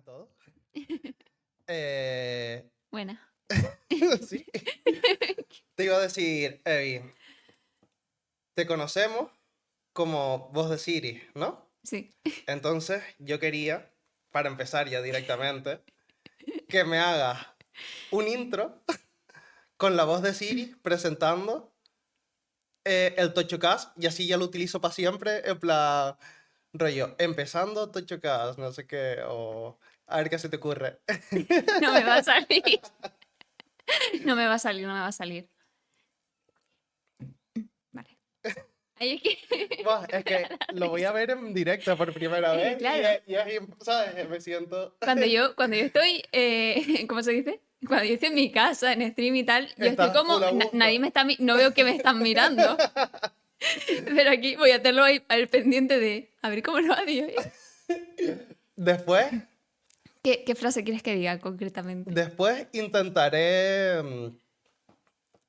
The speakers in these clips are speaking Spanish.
a todos. Eh, Buena. sí. Te iba a decir, Evi, te conocemos como voz de Siri, ¿no? Sí. Entonces, yo quería, para empezar ya directamente, que me hagas un intro con la voz de Siri presentando el TochoCast y así ya lo utilizo para siempre, en plan, rollo, empezando TochoCast, no sé qué, o a ver qué se te ocurre. No me va a salir. No me va a salir, no me va a salir. Vale. Ahí es que... Buah, es que lo voy a ver en directo por primera vez Claro. y ahí, ¿sabes? Me siento... Cuando yo estoy, ¿cómo se dice? Cuando yo estoy en mi casa, en stream y tal, yo estoy Estás como, full a gusto. nadie me está, no veo que me están mirando. Pero aquí voy a tenerlo ahí al pendiente de, a ver cómo lo hago yo. Después, ¿Qué frase quieres que diga concretamente? después intentaré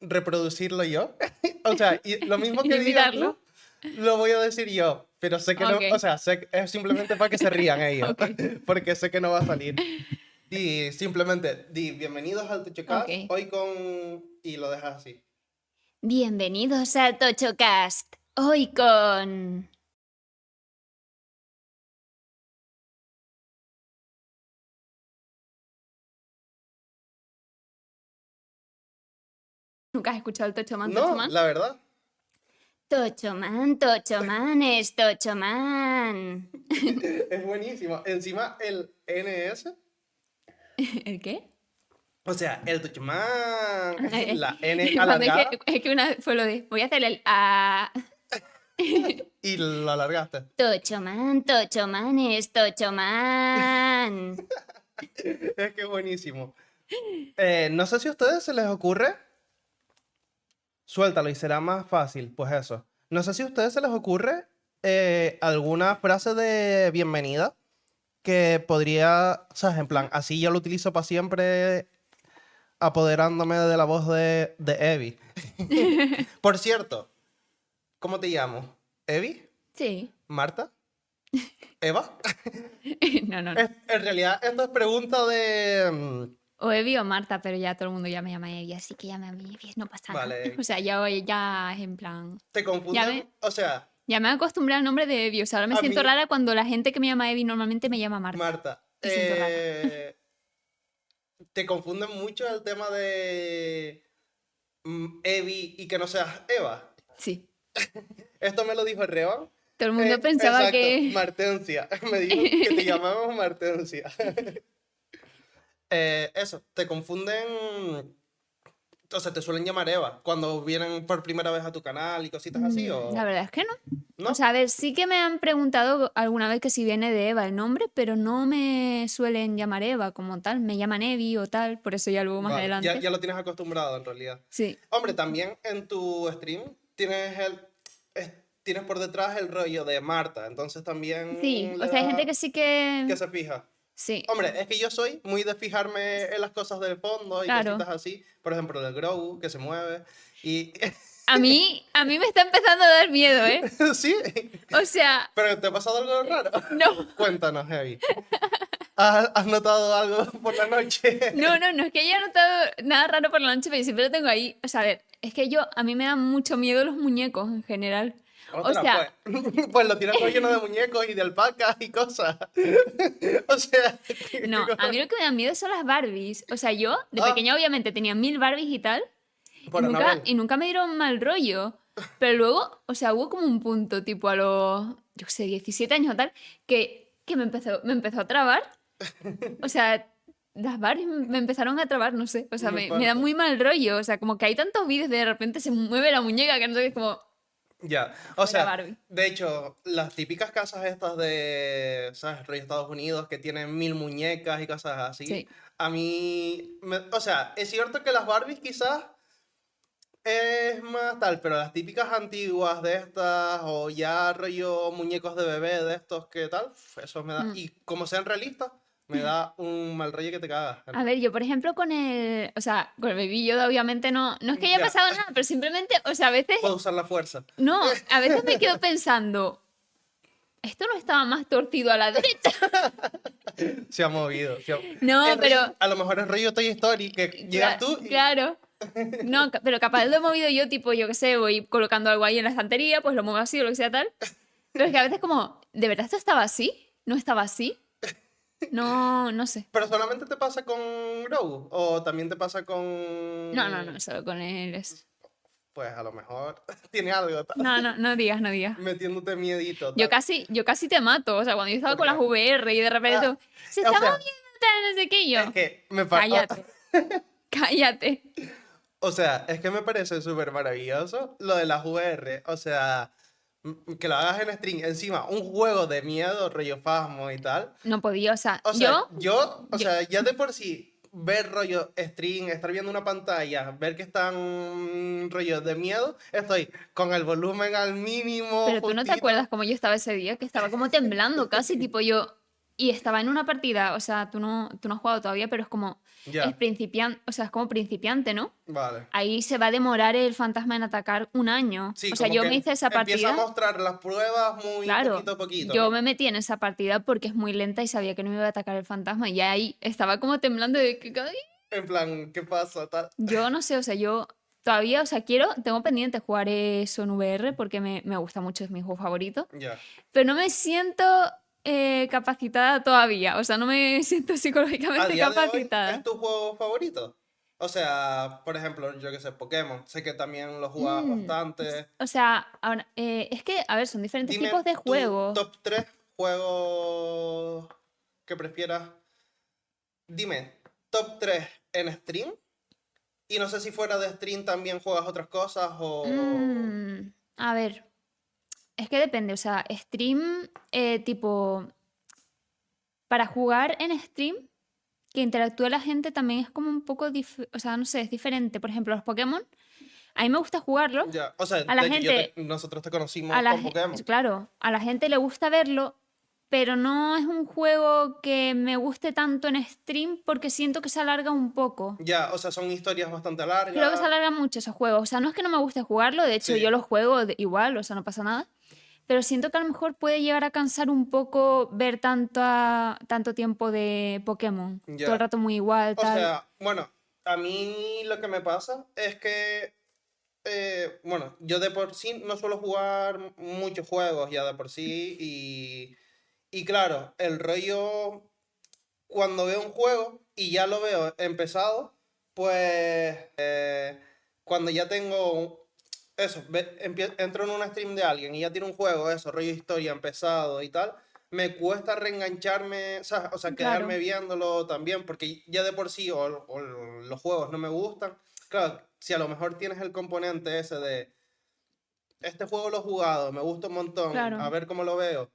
reproducirlo yo. O sea, y lo mismo que digas Imitarlo. tú, lo voy a decir yo. Pero sé que no, Ok. o sea, sé que es simplemente para que se rían ellos. Ok. Porque sé que no va a salir. Y simplemente di bienvenidos al TochoCast, Ok. hoy con... y lo dejas así. Bienvenidos al TochoCast. Hoy con... ¿Nunca has escuchado el Tochoman, No, Tochoman? la verdad. Tochoman, Tochoman, es Tochoman. Es buenísimo. Encima el NS, ¿El qué? o sea, el Tuchman, Ay, la N cuando dije, alargada es que una vez fue lo de, voy a hacer el y lo alargaste. Tochoman, Tochoman, es Tochoman. Es que es buenísimo. No sé si a ustedes se les ocurre, suéltalo y será más fácil, pues eso. No sé si a ustedes se les ocurre alguna frase de bienvenida que podría, ¿sabes? En plan, así yo lo utilizo para siempre apoderándome de la voz de Evi. Por cierto, ¿cómo te llamo? ¿Evi? Sí. ¿Marta? ¿Eva? No. En realidad, esto es pregunta de... O Evi o Marta, pero ya todo el mundo ya me llama Evi, así que llámame Evi, no pasa nada. Vale, O sea, ya es en plan... te confunden, o sea, Ya me acostumbré al nombre de Evi, o sea, ahora me a siento mí, rara cuando la gente que me llama Evi normalmente me llama Marta. Marta, Me siento rara. te confunden mucho el tema de Evi y que no seas Eva. Sí. Esto me lo dijo Revan. Todo el mundo pensaba Exacto, que... Martencia. Me dijo que te llamamos Martencia. Eso, te confunden, o sea, te suelen llamar Eva cuando vienen por primera vez a tu canal y cositas así, La ¿o verdad es que no. no? O sea, a ver, sí que me han preguntado alguna vez que si viene de Eva el nombre, pero no me suelen llamar Eva como tal. Me llaman Evi o tal, por eso ya luego más Vale, adelante. ya lo tienes acostumbrado en realidad. Sí. Hombre, también en tu stream tienes tienes por detrás el rollo de Marta, entonces Sí, también o le sea, hay gente da que sí que... que se fija. Sí, Hombre, es que yo soy muy de fijarme en las cosas del fondo y claro. cositas así. Por ejemplo, el Grogu que se mueve. Y A mí me está empezando a dar miedo, ¿eh? sí, O sea, pero ¿te ha pasado algo raro? no. Cuéntanos, Heavy. ¿Has notado algo por la noche? No, es que haya notado nada raro por la noche, pero siempre lo tengo ahí. O sea, a ver, es que a mí me dan mucho miedo los muñecos en general. O Otra, sea, pues. Pues lo tienes todo lleno de muñecos y de alpacas y cosas. O sea, no, a mí lo que me da miedo son las Barbies. O sea, yo de ah, pequeña obviamente tenía 1000 Barbies y tal, por Anabel. y nunca me dieron mal rollo. Pero luego, o sea, hubo como un punto, tipo a los, yo qué sé, 17 años o tal, que me empezó a trabar. O sea, las Barbies me empezaron a trabar, no sé. O sea, Me me da parto. muy mal rollo. O sea, como que hay tantos vídeos de repente se mueve la muñeca que no sé qué, es como, Ya, o fuera sea, Barbie. de hecho, las típicas casas estas de, ¿sabes? Rollo Estados Unidos que tienen 1000 muñecas y cosas así. Sí. A mí, o sea, es cierto que las Barbies quizás es más tal, pero las típicas antiguas de estas, o ya rollo muñecos de bebé de estos que tal, eso me da. Mm. Y como sean realistas, me da un mal rollo que te cagas. A ver, yo por ejemplo o sea, con el Baby Yoda obviamente no es que haya Ya, pasado nada, pero simplemente, o sea, a veces, puedo usar la fuerza. no, a veces me quedo pensando, esto no estaba más torcido a la derecha. Se ha movido. No, Es pero... a lo mejor es rollo Toy Story, que llegas tú y... Claro. No, pero capaz lo he movido yo, tipo, yo qué sé, voy colocando algo ahí en la estantería, pues lo muevo así o lo que sea tal. Pero es que a veces como, ¿de verdad esto estaba así? ¿No estaba así? No, no sé. ¿Pero solamente te pasa con Grogu? ¿O también te pasa con...? No, solo con él es... Pues a lo mejor tiene algo, tal. No digas, no digas. Metiéndote miedito, Yo tal. casi te mato, o sea, cuando yo estaba ¿Por con las qué? VR y de repente Ah, tú, se o está sea, moviendo tal, no sé qué, y es yo, que cállate, cállate. O sea, es que me parece súper maravilloso lo de las VR. O sea, que lo hagas en stream. Encima, un juego de miedo, rollo Phasmo y tal. No podía, o sea, O sea, o yo, sea, ya de por sí, ver rollo stream, estar viendo una pantalla, ver que están rollo de miedo, estoy con el volumen al mínimo, pero tú no te acuerdas justito. cómo yo estaba ese día, que estaba como temblando casi, tipo yo, y estaba en una partida, o sea, tú no has jugado todavía, pero es como, es Ya, principiante, o sea, es como principiante, ¿no? vale. Ahí se va a demorar el fantasma en atacar un año. Sí, O sea, como yo me que hice esa empieza a partida. mostrar las pruebas muy Claro, poquito a poquito, yo ¿no? me metí en esa partida porque es muy lenta y sabía que no me iba a atacar el fantasma. Y ahí estaba como temblando de que... "Ay". En plan, ¿qué pasa? Tal. Yo no sé, o sea, yo todavía, o sea, tengo pendiente jugar eso en VR porque me gusta mucho, es mi juego favorito. Ya. Pero no me siento capacitada todavía, o sea, no me siento A psicológicamente día de hoy, ¿es capacitada. tu juego favorito? O sea, por ejemplo, yo que sé, Pokémon. Sé que también lo jugabas Mm, bastante. o sea, ahora, es que, a ver, son diferentes Dime tipos de tu juegos. top 3 juegos que prefieras. Dime, top 3 en stream. Y no sé si fuera de stream también juegas otras cosas o... A ver. Es que depende, o sea, stream tipo, para jugar en stream, que interactúe la gente también es como un poco, o sea, no sé, es diferente. Por ejemplo, los Pokémon, a mí me gusta jugarlo, Ya, o sea, a la de hecho gente, nosotros te conocimos con Pokémon. claro, a la gente le gusta verlo, pero no es un juego que me guste tanto en stream porque siento que se alarga un poco. Ya, o sea, son historias bastante Creo que se largas. alarga mucho esos juegos. O sea, no es que no me guste jugarlo, de hecho yo Sí, lo juego igual, o sea, no pasa nada. Pero siento que a lo mejor puede llegar a cansar un poco ver tanto tiempo de Pokémon. Todo el ya. rato muy igual, O tal. sea, bueno, a mí lo que me pasa es que bueno, yo de por sí no suelo jugar muchos juegos ya de por sí y claro, el rollo cuando veo un juego y ya lo veo empezado, pues cuando ya tengo eso, entro en una stream de alguien y ya tiene un juego, eso, rollo historia empezado y tal, me cuesta reengancharme, o sea, Claro, quedarme viéndolo también, porque ya de por sí o los juegos no me gustan. Claro, si a lo mejor tienes el componente ese de, este juego lo he jugado, me gusta un montón, a claro. ver cómo lo veo,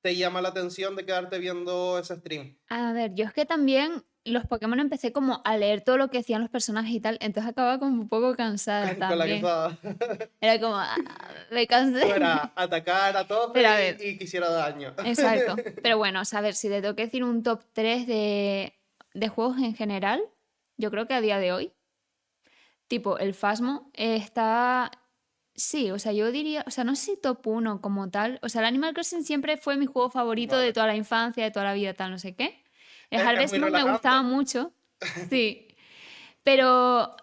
te llama la atención de quedarte viendo ese stream. A ver, yo es que también los Pokémon empecé como a leer todo lo que decían los personajes y tal, entonces acababa como un poco cansada Con la que también. estaba. Era como, me Tú era cansé. atacar a Pero tope a ver, y que hiciera daño. exacto. Pero bueno, o sea, a ver, si te tengo que decir un top 3 de juegos en general, yo creo que a día de hoy. Tipo, el Fasmo está... Sí, o sea, yo diría, o sea, no sé si top uno como tal. O sea, el Animal Crossing siempre fue mi juego favorito de Vale. toda la infancia, de toda la vida, tal, no sé qué. El Es Harvest muy Moon me gustaba relajante. mucho, sí. Pero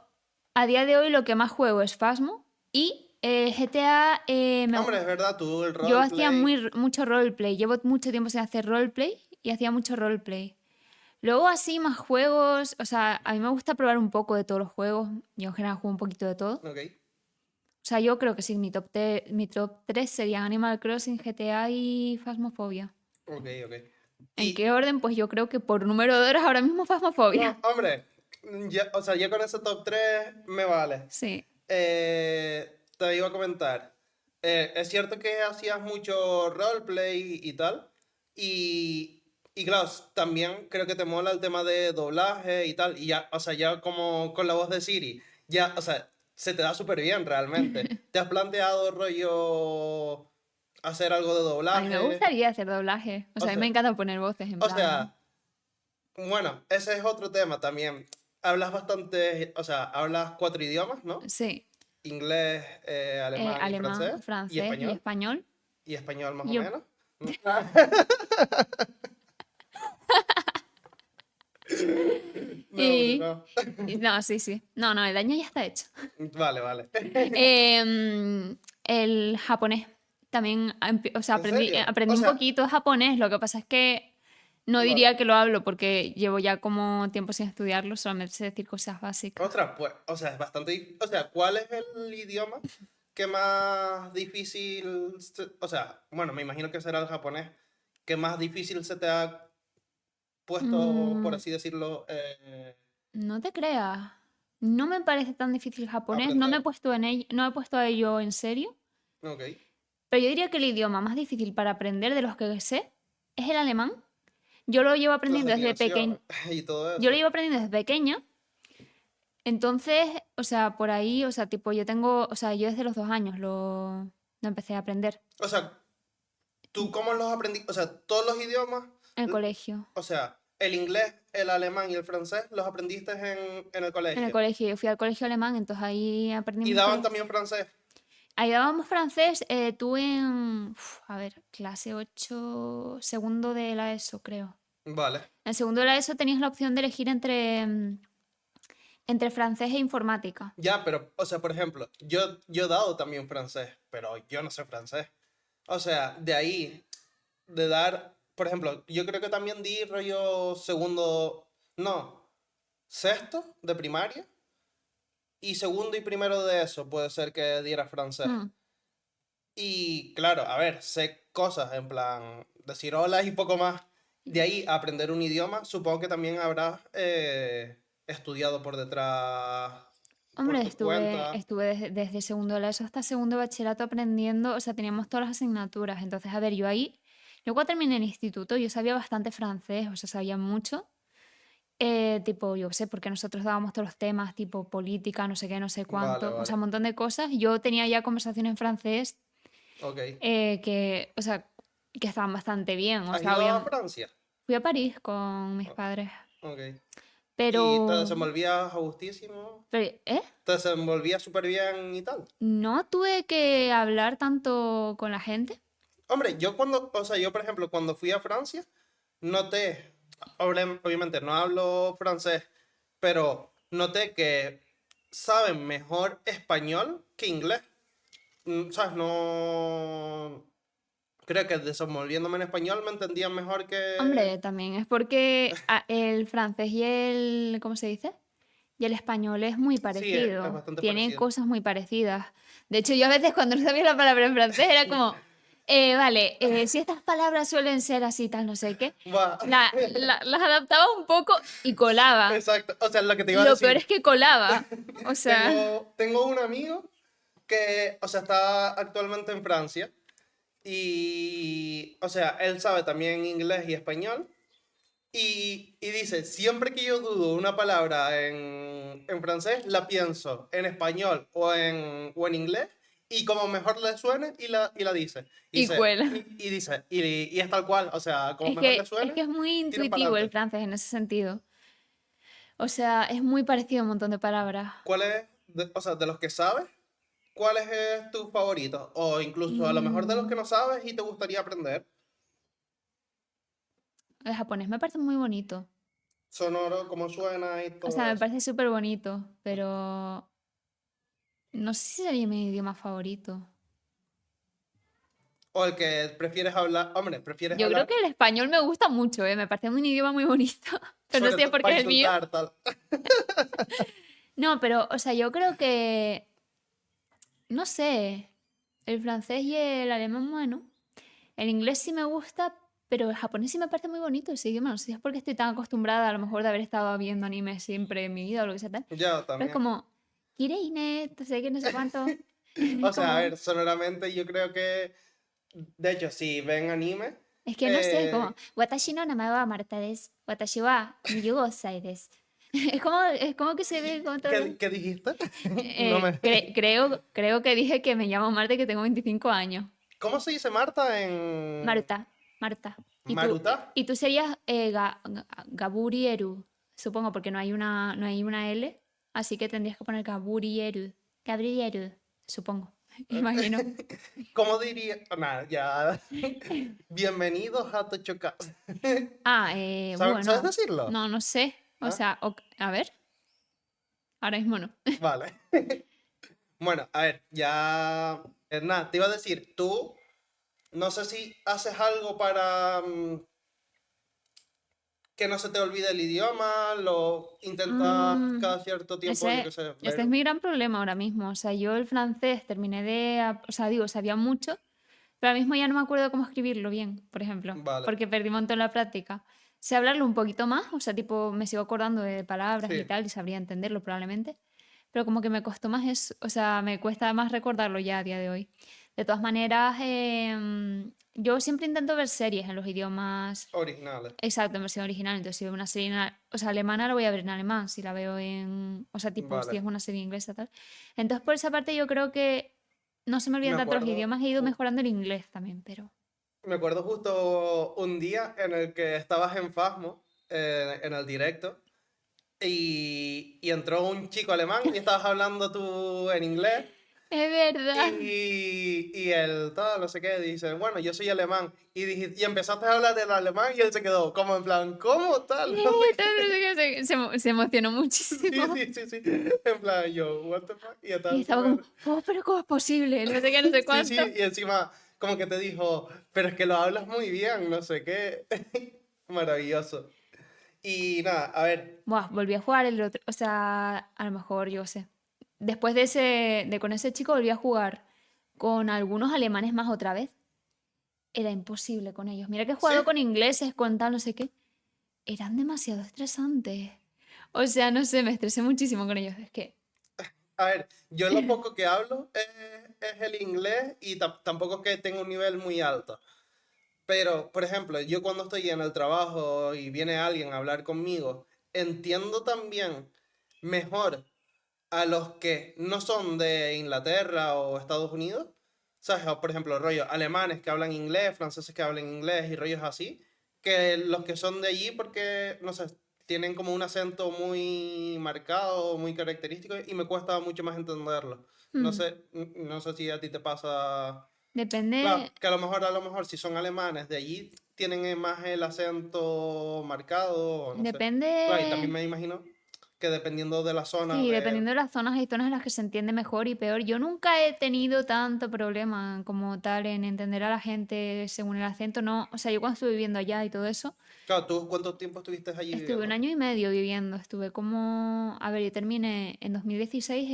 a día de hoy lo que más juego es Fasmo y GTA, Hombre, es verdad, tú el yo hacía roleplay. mucho roleplay. Llevo mucho tiempo sin hacer roleplay y hacía mucho roleplay. Luego así más juegos, o sea, a mí me gusta probar un poco de todos los juegos. Yo en general juego un poquito de todo. Ok, O sea, yo creo que sí, mi top 3 serían Animal Crossing, GTA y Phasmophobia. ok. ¿En Y, qué orden? Pues yo creo que por número de horas ahora mismo Phasmophobia. no, hombre, ya, o sea, ya con ese top 3 me vale. Sí. Te iba a comentar. Es cierto que hacías mucho roleplay y tal. Y claro, también creo que te mola el tema de doblaje y tal. Y ya, o sea, ya como con la voz de Siri, ya, o sea, se te da súper bien realmente. ¿Te has planteado rollo hacer algo de A mí me doblaje? gustaría hacer doblaje. O O sea, a mí me sea, encanta poner voces en o plan. sea, bueno, ese es otro tema también. Hablas bastante, o sea, hablas 4 idiomas, ¿no? Sí. Inglés, alemán y Alemán, francés y francés y español. español. ¿Y español más o Yo, menos? No, hombre, y, no. no, sí, sí. No, no, el daño ya está hecho. Vale, vale. El japonés. También, o sea, ¿En serio? aprendí O un sea, poquito japonés. Lo que pasa es que no vale. diría que lo hablo porque llevo ya como tiempo sin estudiarlo, solamente sé decir cosas básicas. Otra, pues, o sea, es bastante O sea, ¿cuál es el idioma que más difícil... O sea, bueno, me imagino que será el japonés. ¿Qué más difícil se te ha puesto, por Mm, así decirlo, no te creas. No me parece tan difícil japonés. No me he aprender? puesto en ello, no me he puesto a ello en serio. Ok. Pero yo diría que el idioma más difícil para aprender de los que sé es el alemán. Yo lo llevo Las aprendiendo desde pequeño. declinaciones y todo Yo lo eso. llevo aprendiendo desde pequeña. Entonces, o sea, por ahí, o sea, tipo, yo tengo, o sea, yo desde los 2 años lo empecé a aprender O sea, ¿tú cómo los aprendiste? O sea, todos los idiomas, en el l- colegio. o sea, el inglés, el alemán y el francés, los aprendiste en el En el colegio. colegio, yo fui al colegio alemán, entonces ahí Y aprendimos daban todo. también francés. Ahí dábamos francés, tú en, a ver, clase 8 segundo de la ESO, creo. Vale. En el segundo de la ESO tenías la opción de elegir entre francés e informática. Ya, pero, o sea, por ejemplo, yo he dado también francés, pero yo no sé francés. O sea, de ahí, de dar, por ejemplo, yo creo que también di rollo segundo, no, sexto de primaria y segundo y primero de eso puede ser que diera francés. Mm. Y claro, a ver, sé cosas en plan decir hola y poco más. De ahí a aprender un idioma, supongo que también habrás estudiado por detrás, por Hombre, tu cuenta. estuve desde segundo de la ESO hasta segundo de bachillerato aprendiendo, o sea, teníamos todas las asignaturas. Entonces, a ver, yo cuando terminé el instituto, yo sabía bastante francés, o sea, sabía mucho. Tipo, yo qué sé, porque nosotros dábamos todos los temas, tipo política, no sé qué, no sé Vale, cuánto, o sea, vale. un montón de cosas. Yo tenía ya conversaciones en francés Ok. que, o sea, que estaban bastante bien. O ¿Has sea, ido a Francia? fui a París con mis O- padres, Ok. ¿Y te pero, desenvolvías a gustísimo? ¿eh? ¿Te desenvolvías súper bien y tal? No tuve que hablar tanto con la gente. Hombre, yo cuando, o sea, yo por ejemplo, cuando fui a Francia, noté, obviamente no hablo francés, pero noté que saben mejor español que inglés. ¿Sabes? No... Creo que desenvolviéndome en español me entendían mejor que... Hombre, también es porque el francés y el, ¿cómo se dice? Y el español es muy Sí, es parecido. bastante Tienen parecido. cosas muy parecidas. De hecho, yo a veces cuando no sabía la palabra en francés era como, vale, si estas palabras suelen ser así, tal, no sé qué, Va. las adaptaba un poco y colaba. Exacto. O sea, lo que te iba a Lo peor decir. es que colaba. O sea, Tengo un amigo que, o sea, está actualmente en Francia y, o sea, él sabe también inglés y español y dice, siempre que yo dudo una palabra en francés, la pienso en español o en inglés y como mejor le suene y la dice. y cuela. Y dice, y es tal cual, o sea, como mejor le Es suene, que es muy tiran para intuitivo el adelante. francés en ese sentido. O sea, es muy parecido a un montón de palabras. ¿Cuál es, o sea, de los que sabes? ¿Cuál es tu favorito? O incluso a lo mejor de los que Mm, no sabes y te gustaría aprender. el japonés me parece muy bonito. Sonoro, cómo suena y O todo sea, me eso. parece súper bonito, pero no sé si sería mi idioma favorito. O el que prefieres hablar. Hombre, prefieres Yo creo hablar que el español me gusta mucho, ¿eh? Me parece un idioma muy bonito, pero no sobre sé todo por para qué es el mío. insultar, tal. No, pero, o sea, yo creo que, no sé, el francés y el alemán, bueno, el inglés sí me gusta, pero el japonés sí me parece muy bonito ese idioma. No sé si es porque estoy tan acostumbrada a lo mejor de haber estado viendo anime siempre en mi vida o lo que sea tal. Yo Pero es también. como, Kireine, no sé qué, no sé cuánto. O Es sea, a como, ver, sonoramente yo creo que. De hecho, si ven anime. es que no sé, es como, eh, Watashi no namae wa Marta desu. Watashi wa 25 歳 desu. Es como que se ve como todo. ¿Qué dijiste? No me. Creo que dije que me llamo Marta y que tengo 25 años. ¿Cómo se dice Marta en. Marta, Marta. Maruta? Y tú serías Gaburieru, supongo, porque no hay una L. Así que tendrías que poner Gaburieru. Gaburieru, supongo. imagino. ¿Cómo diría? Nada, ya. Bienvenidos a Tochoca. Ah, ¿Sabes bueno, decirlo? no, no sé. O ¿Ah? sea, a ver, ahora mismo no. Vale. Bueno, a ver, ya. Nada, te iba a decir, tú, no sé si haces algo para que no se te olvide el idioma, lo intentas Mm, cada cierto tiempo, yo qué ese, sé, ese es ver. mi gran problema ahora mismo. O sea, yo el francés terminé o sea, digo, sabía mucho, pero ahora mismo ya no me acuerdo cómo escribirlo bien, por ejemplo, Vale, porque perdí un montón la práctica. Sé hablarlo un poquito más, o sea, tipo, me sigo acordando de palabras y sí, tal, y sabría entenderlo probablemente, pero como que me costó más eso, o sea, me cuesta más recordarlo ya a día de hoy. De todas maneras, yo siempre intento ver series en los idiomas. originales. Exacto, en versión original. Entonces, si veo una serie o sea, alemana, la voy a ver en alemán. Si la veo en. O sea, tipo, si Vale, es una serie inglesa, tal. Entonces, por esa parte, yo creo que no se me me olvidan tanto los acuerdo. idiomas. He ido mejorando el inglés también, pero. Me acuerdo justo un día en el que estabas en Fasmo, en el directo, y entró un chico alemán y estabas hablando tú en inglés, Es verdad. y él, todo, no sé qué, dice, bueno, yo soy alemán, y empezaste a hablar en alemán y él se quedó como en plan, ¿cómo tal? No sé Entonces, no qué. sé qué, se emocionó Sí, muchísimo. sí, sí, sí, en plan, yo, what the fuck, y Y estaba estaba como, súper. oh, pero ¿cómo es posible? No sé qué, no sé Sí, cuánto. sí, y encima como que te dijo, pero es que lo hablas muy bien, no sé qué. Maravilloso. Y nada, a ver, Buah, volví a jugar el otro. O sea, a lo mejor, yo sé. Después de con ese chico, volví a jugar con algunos alemanes más otra vez. Era imposible con ellos. Mira que he jugado sí, con ingleses, con tal, no sé qué. Eran demasiado estresantes. O sea, no sé, me estresé muchísimo con ellos. Es que, a ver, yo lo poco que hablo es el inglés y tampoco es que tenga un nivel muy alto. Pero, por ejemplo, yo cuando estoy en el trabajo y viene alguien a hablar conmigo, entiendo también mejor a los que no son de Inglaterra o Estados Unidos, ¿sabes? O, por ejemplo, rollos alemanes que hablan inglés, franceses que hablan inglés y rollos así, que los que son de allí porque, no sé, tienen como un acento muy marcado, muy característico y me cuesta mucho más entenderlo. No hmm, sé, no sé si a ti te pasa. Claro, depende, que a lo mejor si son alemanes de allí tienen más el acento marcado, o no sé. Claro, y también depende. me imagino que dependiendo de la zona Sí, de. dependiendo de las zonas, hay zonas en las que se entiende mejor y peor. Yo nunca he tenido tanto problema como tal en entender a la gente según el acento, no. O sea, yo cuando estuve viviendo allá y todo eso, Claro, ¿tú cuánto tiempo estuviste allí estuve un viviendo? año y medio viviendo. Estuve como, a ver, yo terminé en 2016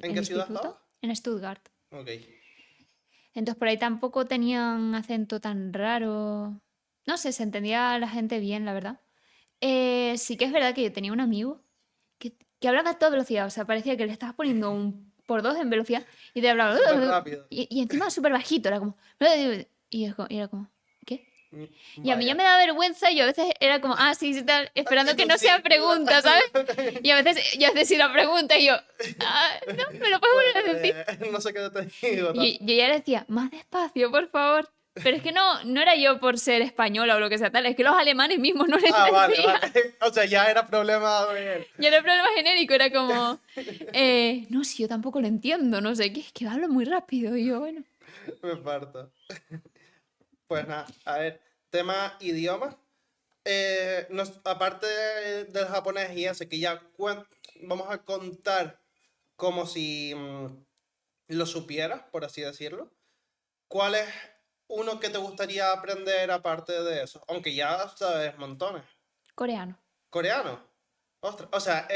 ¿En el qué ciudad instituto estabas? en Stuttgart. Ok. Entonces por ahí tampoco tenían acento tan raro. No sé, se entendía la gente bien, la verdad. Sí que es verdad que yo tenía un amigo que hablaba a toda velocidad, o sea, parecía que le estabas poniendo un por dos en velocidad y te hablaba. Súper rápido. Y encima súper bajito, era como. Y era como, ¿qué? Y a mí ya Vaya. me daba vergüenza y yo a veces era como, ah, sí, sí, tal, Y esperando que tú no sea sí. pregunta, ¿sabes? Y a veces sí la pregunta y yo, ah, no, me lo puedes Pues volver a decir. no sé qué te digo. Y yo ya le decía, más despacio, por favor. Pero es que no, no era yo por ser española o lo que sea tal, es que los alemanes mismos no le Ah, vale, entendían. vale. O sea, ya era problema de él. Y era el problema genérico, era como, no, si yo tampoco lo entiendo, no sé qué, es que hablo muy rápido. Y yo, bueno, Me parto. Pues nada, a ver, tema idioma. Aparte del japonés y ese, que ya vamos a contar como si lo supieras, por así decirlo. ¿Cuál es uno que te gustaría aprender aparte de eso? Aunque ya sabes montones. coreano. Coreano. Ostras, o sea,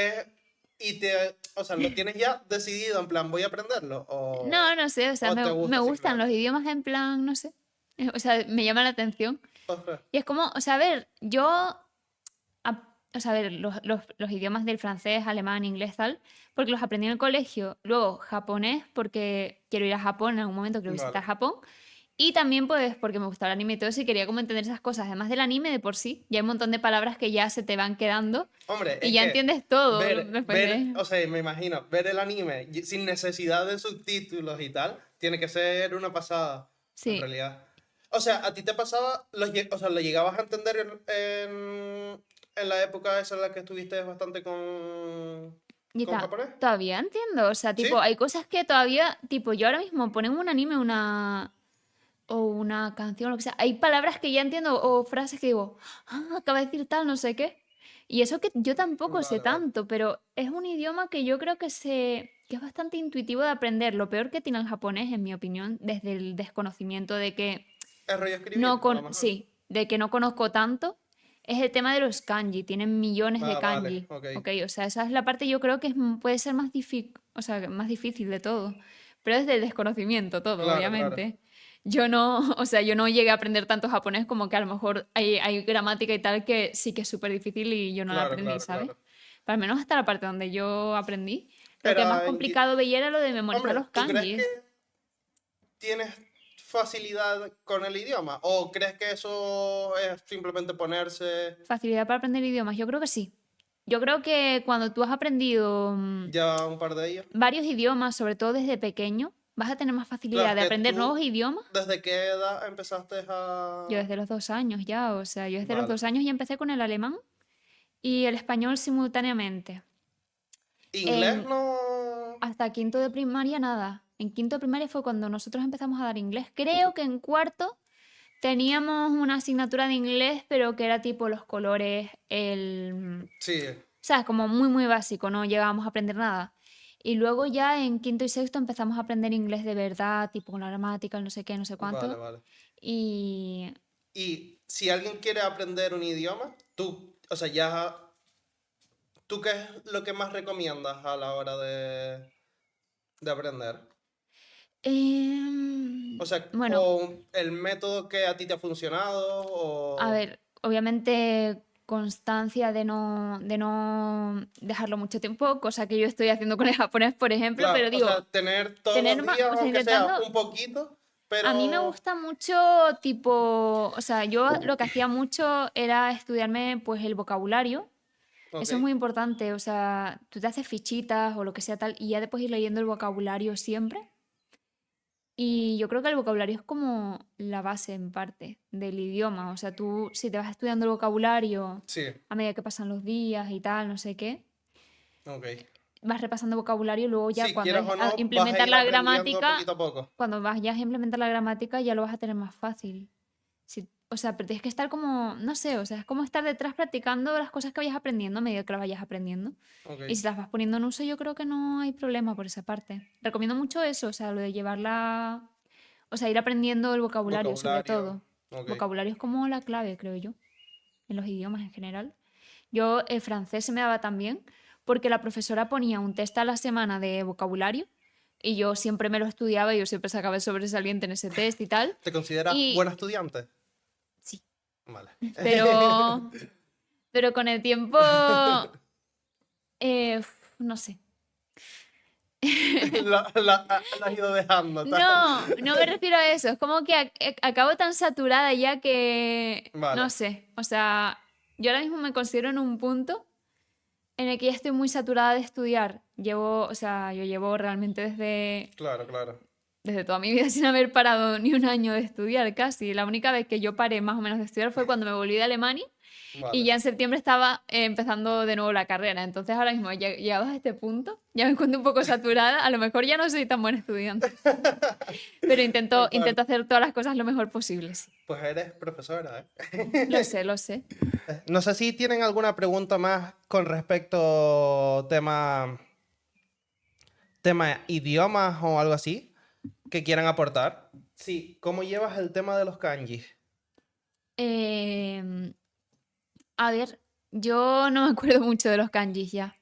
o sea, lo tienes ya decidido en plan, voy a aprenderlo No, o, no sé, o sea, o te me gusta gustan los simplemente. idiomas en plan, no sé. O sea, me llama la atención. Ostras, Y es como, o sea, a ver, o sea, a ver, los idiomas del francés, alemán, inglés, tal, porque los aprendí en el colegio. Luego, japonés, porque quiero ir a Japón en algún momento, quiero visitar vale. Japón. Y también, pues, porque me gustaba el anime y todo eso y quería como entender esas cosas. Además del anime de por sí, ya hay un montón de palabras que ya se te van quedando Hombre, y es ya que entiendes todo después ver, de... o sea, me imagino, ver el anime sin necesidad de subtítulos y tal, tiene que ser una pasada, en Sí. realidad. O sea, ¿a ti te pasaba, o sea, lo llegabas a entender en la época esa en la que estuviste bastante Y con japonés. todavía entiendo. O sea, tipo, ¿Sí? hay cosas que todavía, tipo, yo ahora mismo ponen un anime, o una canción, lo que sea. Hay palabras que ya entiendo o frases que digo, acaba de decir tal, no sé qué. Y eso que yo tampoco sé Vale, vale. tanto, pero es un idioma que yo creo que es bastante intuitivo de aprender. Lo peor que tiene el japonés, en mi opinión, desde el desconocimiento de que Es rollo escribir, a lo mejor. sí, de que no conozco tanto, es el tema de los kanji. Tienen millones de Ah, vale, kanji. ok. Ok, o sea, esa es la parte yo creo que puede ser más difícil, o sea, más difícil de todo. Pero desde el desconocimiento todo, Claro, claro. obviamente. Yo no, o sea, yo no llegué a aprender tanto japonés como que a lo mejor hay gramática y tal que sí que es súper difícil y yo no la Claro, aprendí, claro, ¿sabes? claro. Pero al menos hasta la parte donde yo aprendí, lo que más Era en... complicado veía era lo de memorizar Hombre, los ¿tú crees que kanjis. tienes facilidad con el idioma? ¿O crees que eso es simplemente ponerse Facilidad para aprender idiomas, yo creo que sí. Yo creo que cuando tú has aprendido ya un par de ellos? varios idiomas, sobre todo desde pequeño, vas a tener más Claro, facilidad es de que aprender nuevos tú, idiomas. ¿desde qué edad empezaste Yo a...? desde los 2 años ya, o sea, yo desde los Vale. 2 años ya empecé con el alemán y el español simultáneamente. ¿Inglés En, no...? hasta quinto de primaria nada. En quinto de primaria fue cuando nosotros empezamos a dar inglés. Creo que en cuarto teníamos una asignatura de inglés, pero que era tipo los colores, Sí, ¿sabes? Como muy, muy básico, no llegábamos a aprender nada. Y luego ya en quinto y sexto empezamos a aprender inglés de verdad, tipo con la gramática, el no sé qué, no sé vale, cuánto. vale. Y Y si alguien quiere aprender un idioma, tú, o sea, ya, ¿tú qué es lo que más recomiendas a la hora de aprender? O sea, bueno, o el método que a ti te ha funcionado, a o... ver, obviamente constancia de no dejarlo mucho tiempo, cosa que yo estoy haciendo con el japonés, por ejemplo, Claro, pero o digo, sea, tener todos tener los más, días, o sea, aunque sea intentando. un poquito, A mí me pero... gusta mucho, tipo, o sea, yo lo que hacía mucho era estudiarme pues el vocabulario. Ok, Eso es muy importante, o sea, tú te haces fichitas o lo que sea tal y ya después ir leyendo el vocabulario siempre. Y yo creo que el vocabulario es como la base en parte del idioma, o sea, tú si te vas estudiando el vocabulario sí, a medida que pasan los días y tal, no sé qué, ok. vas repasando vocabulario y luego ya Si cuando quieras es o a no, vas a implementar ir la aprendiendo gramática, poquito a poco. cuando vayas a implementar la gramática ya lo vas a tener más fácil. O sea, pero tienes que estar como, no sé, o sea, es como estar detrás practicando las cosas que vayas aprendiendo a medida que las vayas aprendiendo. Ok, Y si las vas poniendo en uso, yo creo que no hay problema por esa parte. Recomiendo mucho eso, o sea, lo de llevarla, o sea, ir aprendiendo el vocabulario, sobre vocabulario, todo. ok. Vocabulario es como la clave, creo yo, en los idiomas en general. Yo el francés se me daba también porque la profesora ponía un test a la semana de vocabulario y yo siempre me lo estudiaba y yo siempre sacaba el sobresaliente en ese test y tal. ¿Te consideras Y buena estudiante? sí, Vale. pero, pero con el tiempo, no sé. La has ido dejando, tal. No, no me refiero a eso. Es como que acabo tan saturada ya que, no Vale, sé. O sea, yo ahora mismo me considero en un punto en el que ya estoy muy saturada de estudiar. O sea, yo llevo realmente claro, claro. desde toda mi vida sin haber parado ni un año de estudiar casi. La única vez que yo paré más o menos de estudiar fue cuando me volví de Alemania y Vale. ya en septiembre estaba empezando de nuevo la carrera. Entonces ahora mismo, llegados a este punto, ya me encuentro un poco saturada. A lo mejor ya no soy tan buena estudiante, pero intento, Bueno, intento hacer todas las cosas lo mejor posible, sí. pues eres profesora, Lo ¿eh? sé, lo sé. No sé si tienen alguna pregunta más con respecto tema idiomas o algo así que quieran aportar. Sí, ¿cómo llevas el tema de los kanjis? Em, a ver, yo no me acuerdo mucho de los kanjis ya.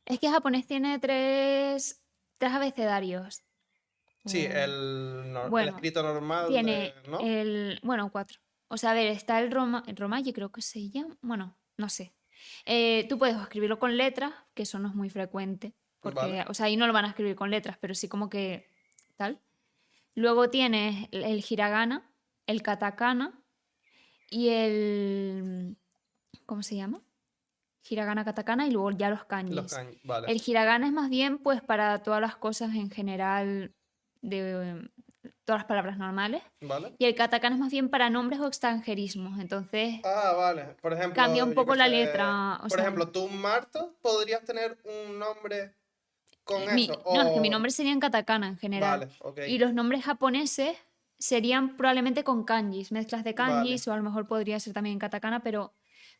Es que japonés tiene tres abecedarios. Sí, O- el Bueno, escrito normal de, tiene ¿no? bueno, cuatro. O sea, a ver, está el romaji, creo que se llama. Bueno, no sé. Tú puedes escribirlo con letras, que eso no es muy frecuente, Vale, porque, o sea, ahí no lo van a escribir con letras, pero sí como que tal. Luego tienes el hiragana, el katakana y ¿cómo se llama? Hiragana, katakana y luego ya los los kanjis. kanjis, vale. El hiragana es más bien pues para todas las cosas en general de todas las palabras normales. ¿Vale? Y el katakana es más bien para nombres o extranjerismos. Entonces Ah, vale. Por ejemplo, cambia un yo poco qué la sé. letra. O Por sea, ejemplo, tú, Marta, podrías tener un nombre con eso. no, es que mi O. nombre sería en katakana en general. Vale, ok. Y los nombres japoneses serían probablemente con kanjis, mezclas de Vale, kanjis, o a lo mejor podría ser también en katakana, pero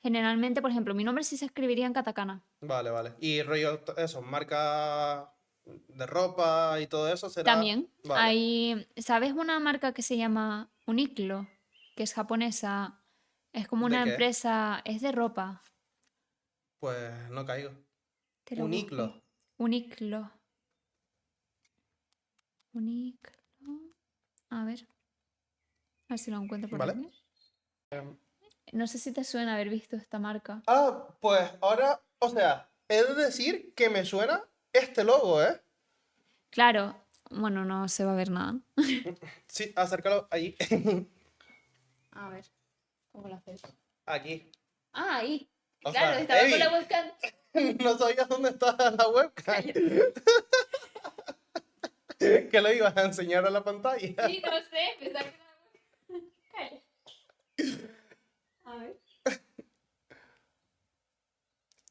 generalmente, por ejemplo, mi nombre sí se escribiría en katakana. vale, vale. Y rollo, eso, marca de ropa y todo eso será. También Vale. hay, ¿sabes una marca que se llama Uniqlo? Que es japonesa. Es como ¿De una qué? empresa, es de ropa. Pues no caigo. Te lo Un busco. iclo. Uniqlo. Uniqlo. A ver si lo encuentro por ¿Vale? aquí. No sé si te suena haber visto esta marca. Ah, pues ahora, o sea, he de decir que me suena este logo, ¿eh? Claro, bueno, no se va a ver nada. Sí, acércalo allí. A ver, ¿cómo lo haces? Aquí. Ah, ahí. O Claro, sea, estaba con la Evi, webcam. no sabías dónde estaba la webcam. Que lo ibas a enseñar a la pantalla. Sí, no sé, pensaba que era la webcam. A ver.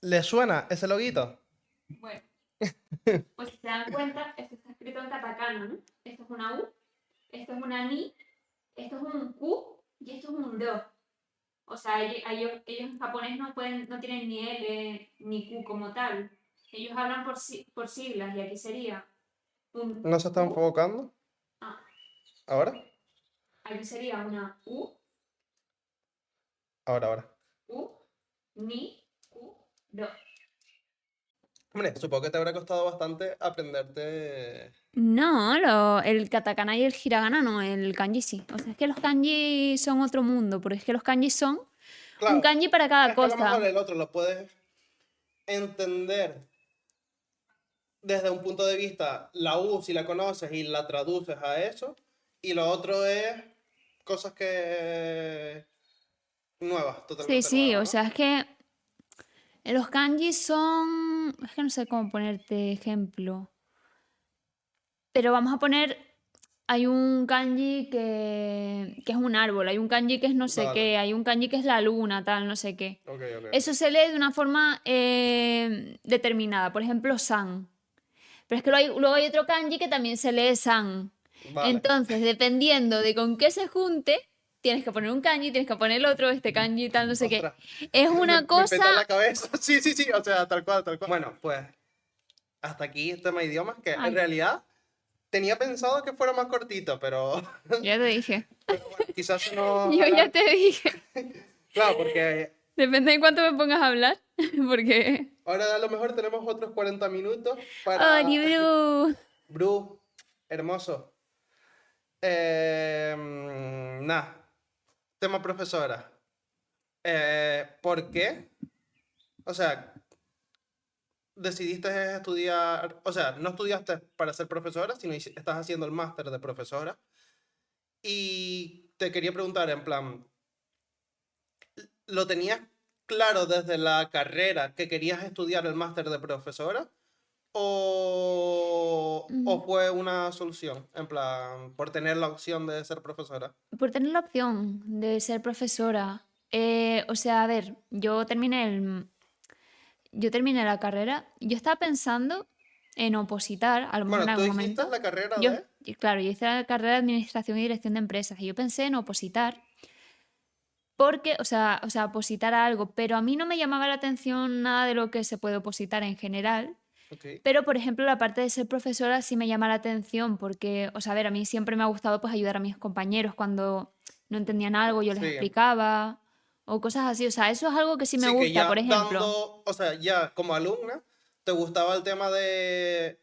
¿Le suena ese loguito? Bueno, pues si se dan cuenta, esto está escrito en katakana, ¿no? Esto es una U, esto es una ni, esto es un Q y esto es un do. O sea, ellos en japonés no tienen ni L ni Q como tal. Ellos hablan por siglas y aquí sería un ¿No se está U. enfocando? Ah, ¿Ahora? aquí sería una Ahora. U, ni, Q, do. Hombre, supongo que te habrá costado bastante aprenderte. No, el katakana y el hiragana no, el kanji sí. O sea, es que los kanji son otro mundo, porque es que los kanji son un Claro, kanji para cada es que a lo mejor cosa. el otro lo puedes entender desde un punto de vista, la U si la conoces y la traduces a eso, y lo otro es cosas que nuevas, Sí, totalmente sí, nuevas, o ¿no? sea, es que los kanji son... Es que no sé cómo ponerte ejemplo. Pero vamos a poner... Hay un kanji que es un árbol, hay un kanji que es no sé Vale, qué, hay un kanji que es la luna, tal, no sé qué. ok, ok, Eso ok. se lee de una forma determinada. Por ejemplo, san. Pero es que luego hay otro kanji que también se lee san. Vale. Entonces, dependiendo de con qué se junte, tienes que poner un kanji, tienes que poner el otro, este kanji, tal, no sé qué. Ostras, Es me, una me cosa... peta la cabeza. Sí, sí, sí, o sea, tal cual, tal cual. Bueno, pues hasta aquí el tema de idiomas, que en Ay, realidad tenía pensado que fuera más cortito, pero, ya te dije. pero bueno, quizás se nos Yo ya alargue. te dije. Claro, porque Depende de cuánto me pongas a hablar. Porque... ahora a lo mejor tenemos otros 40 minutos ¡Oh, para. Libru! Bru, hermoso. Nada, tema profesora. ¿Por qué? O sea, decidiste estudiar, o sea, no estudiaste para ser profesora, sino estás haciendo el máster de profesora. Y te quería preguntar, en plan, ¿lo tenías claro desde la carrera que querías estudiar el máster de profesora? ¿O Mm, fue una solución, en plan, por tener la opción de ser profesora? Por tener la opción de ser profesora. O sea, a ver, yo terminé la carrera. Yo estaba pensando en opositar, a lo mejor en Bueno, tú algún hiciste momento. la carrera Yo, de. claro, yo hice la carrera de Administración y Dirección de Empresas y yo pensé en opositar. Porque, o sea, opositar a algo, pero a mí no me llamaba la atención nada de lo que se puede opositar en general. Ok. Pero, por ejemplo, la parte de ser profesora sí me llama la atención porque, o sea, a ver, a mí siempre me ha gustado pues ayudar a mis compañeros cuando no entendían algo, yo les Sí. explicaba o cosas así. O sea, eso es algo que sí me Sí, que gusta, por ya ejemplo. dando, o sea, ya como alumna, te gustaba el tema de,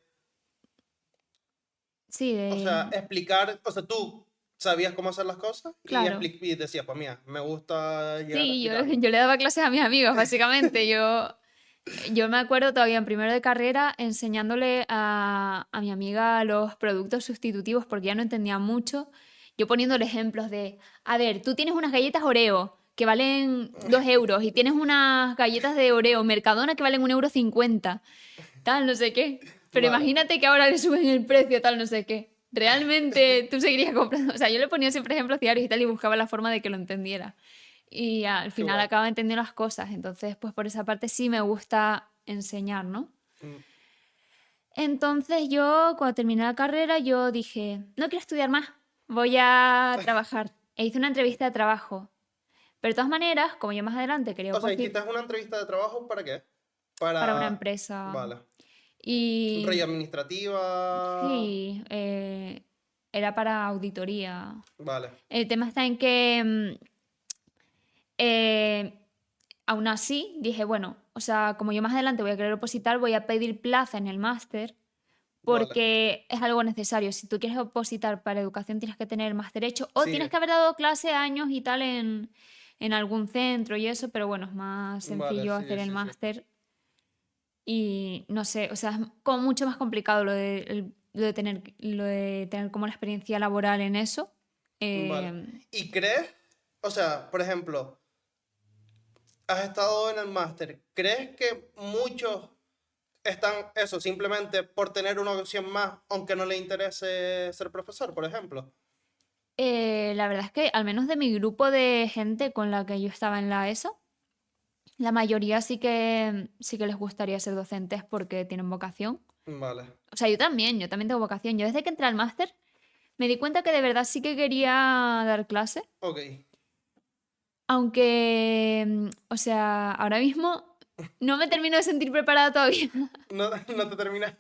Sí, o sea, explicar, o sea, tú sabías cómo hacer las cosas y, claro. y decías, pues mira, me gusta llegar a Sí, yo, explicarlo. yo le daba clases a mis amigos, básicamente. Yo me acuerdo todavía en primero de carrera enseñándole a mi amiga los productos sustitutivos porque ya no entendía mucho. Yo poniéndole ejemplos de, a ver, tú tienes unas galletas Oreo que valen 2 euros y tienes unas galletas de Oreo Mercadona que valen 1,50 €, tal, no sé qué. Pero Vale, imagínate que ahora le suben el precio, tal, no sé qué. realmente tú seguirías comprando. O sea, yo le ponía siempre ejemplos diarios y tal y buscaba la forma de que lo entendiera. Y al Qué final guay. acaba entendiendo las cosas. Entonces, pues por esa parte sí me gusta enseñar, ¿no? Mm, Entonces yo, cuando terminé la carrera, yo dije, no quiero estudiar más, voy a trabajar. E hice una entrevista de trabajo. Pero de todas maneras, como yo más adelante quería O sea, opositar ¿hiciste una entrevista de trabajo para qué? para una Para... empresa Vale. Rey y administrativa... sí, era para auditoría. Vale. El tema está en que eh, aún así dije, bueno, o sea, como yo más adelante voy a querer opositar, voy a pedir plaza en el máster Vale. porque es algo necesario. Si tú quieres opositar para educación, tienes que tener el máster hecho o Sí. tienes que haber dado clase años y tal en algún centro y eso, pero bueno, es más Vale, sencillo hacer sí, el sí, sí. máster y no sé, o sea, es como mucho más complicado lo de tener como la experiencia laboral en eso. Vale. Eh, ¿Y crees? O sea, por ejemplo, has estado en el máster. ¿Crees que muchos están eso simplemente por tener una opción más, aunque no les interese ser profesor, por ejemplo? la verdad es que al menos de mi grupo de gente con la que yo estaba en la ESO, la mayoría sí que les gustaría ser docentes porque tienen vocación. Vale. O sea, yo también tengo vocación. Yo desde que entré al máster me di cuenta que de verdad sí que quería dar clase, Ok. aunque, o sea, ahora mismo no me termino de sentir preparada todavía. No, no te terminas.